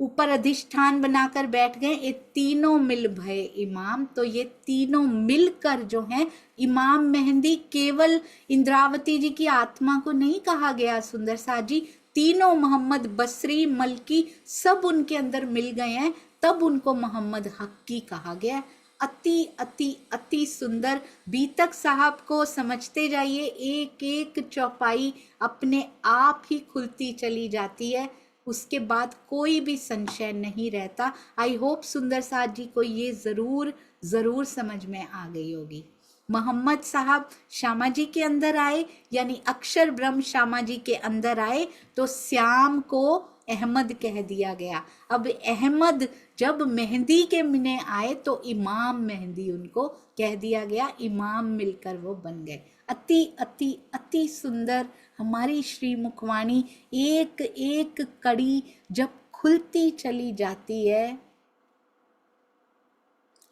ऊपर अधिष्ठान बनाकर बैठ गए। ये तीनों मिल भय इमाम। तो ये तीनों मिलकर जो हैं इमाम मेहंदी, केवल इंद्रावती जी की आत्मा को नहीं कहा गया सुंदर सा जी, तीनों मोहम्मद बसरी मलकी सब उनके अंदर मिल गए हैं, तब उनको मोहम्मद हक्की कहा गया। अति अति अति सुंदर। बीतक साहब को समझते जाइए, एक एक चौपाई अपने आप ही खुलती चली जाती है, उसके बाद कोई भी संशय नहीं रहता। आई होप सुंदर साहब जी को ये जरूर समझ में आ गई होगी। मोहम्मद साहब श्यामा जी के अंदर आए, यानी अक्षर ब्रह्म श्यामा जी के अंदर आए, तो श्याम को अहमद कह दिया गया। अब अहमद जब मेहंदी के मिने आए तो इमाम मेहंदी उनको कह दिया गया, इमाम मिलकर वो बन गए। अति अति अति सुंदर हमारी श्री मुखवाणी, एक एक कड़ी जब खुलती चली जाती है,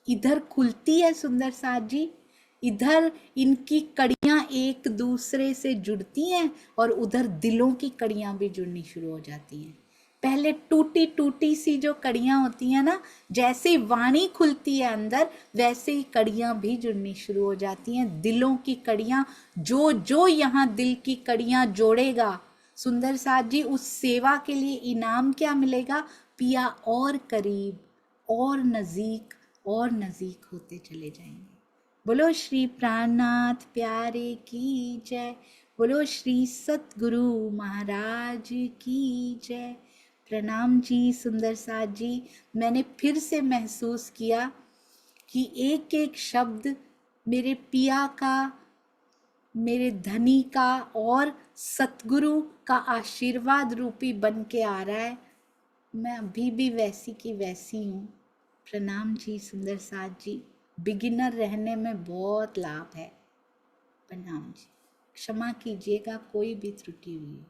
इधर खुलती है सुंदर साथ जी, इधर इनकी कड़ियां एक दूसरे से जुड़ती हैं और उधर दिलों की कड़ियां भी जुड़नी शुरू हो जाती हैं। पहले टूटी टूटी सी जो कड़ियां होती हैं ना, जैसे वाणी खुलती है अंदर, वैसे ही कड़ियां भी जुड़नी शुरू हो जाती हैं, दिलों की कड़ियां। जो जो यहाँ दिल की कड़ियां जोड़ेगा सुंदर साथ जी, उस सेवा के लिए इनाम क्या मिलेगा? पिया और करीब और नजीक होते चले जाएंगे। बोलो श्री प्राणनाथ प्यारे की जय, बोलो श्री सतगुरु महाराज की जय। प्रणाम जी सुंदर साथ जी। मैंने फिर से महसूस किया कि एक एक शब्द मेरे पिया का, मेरे धनी का और सतगुरु का आशीर्वाद रूपी बन के आ रहा है। मैं अभी भी वैसी की वैसी हूँ। प्रणाम जी सुंदर साथ जी। बिगिनर रहने में बहुत लाभ है। प्रणाम जी, क्षमा कीजिएगा कोई भी त्रुटि हुई।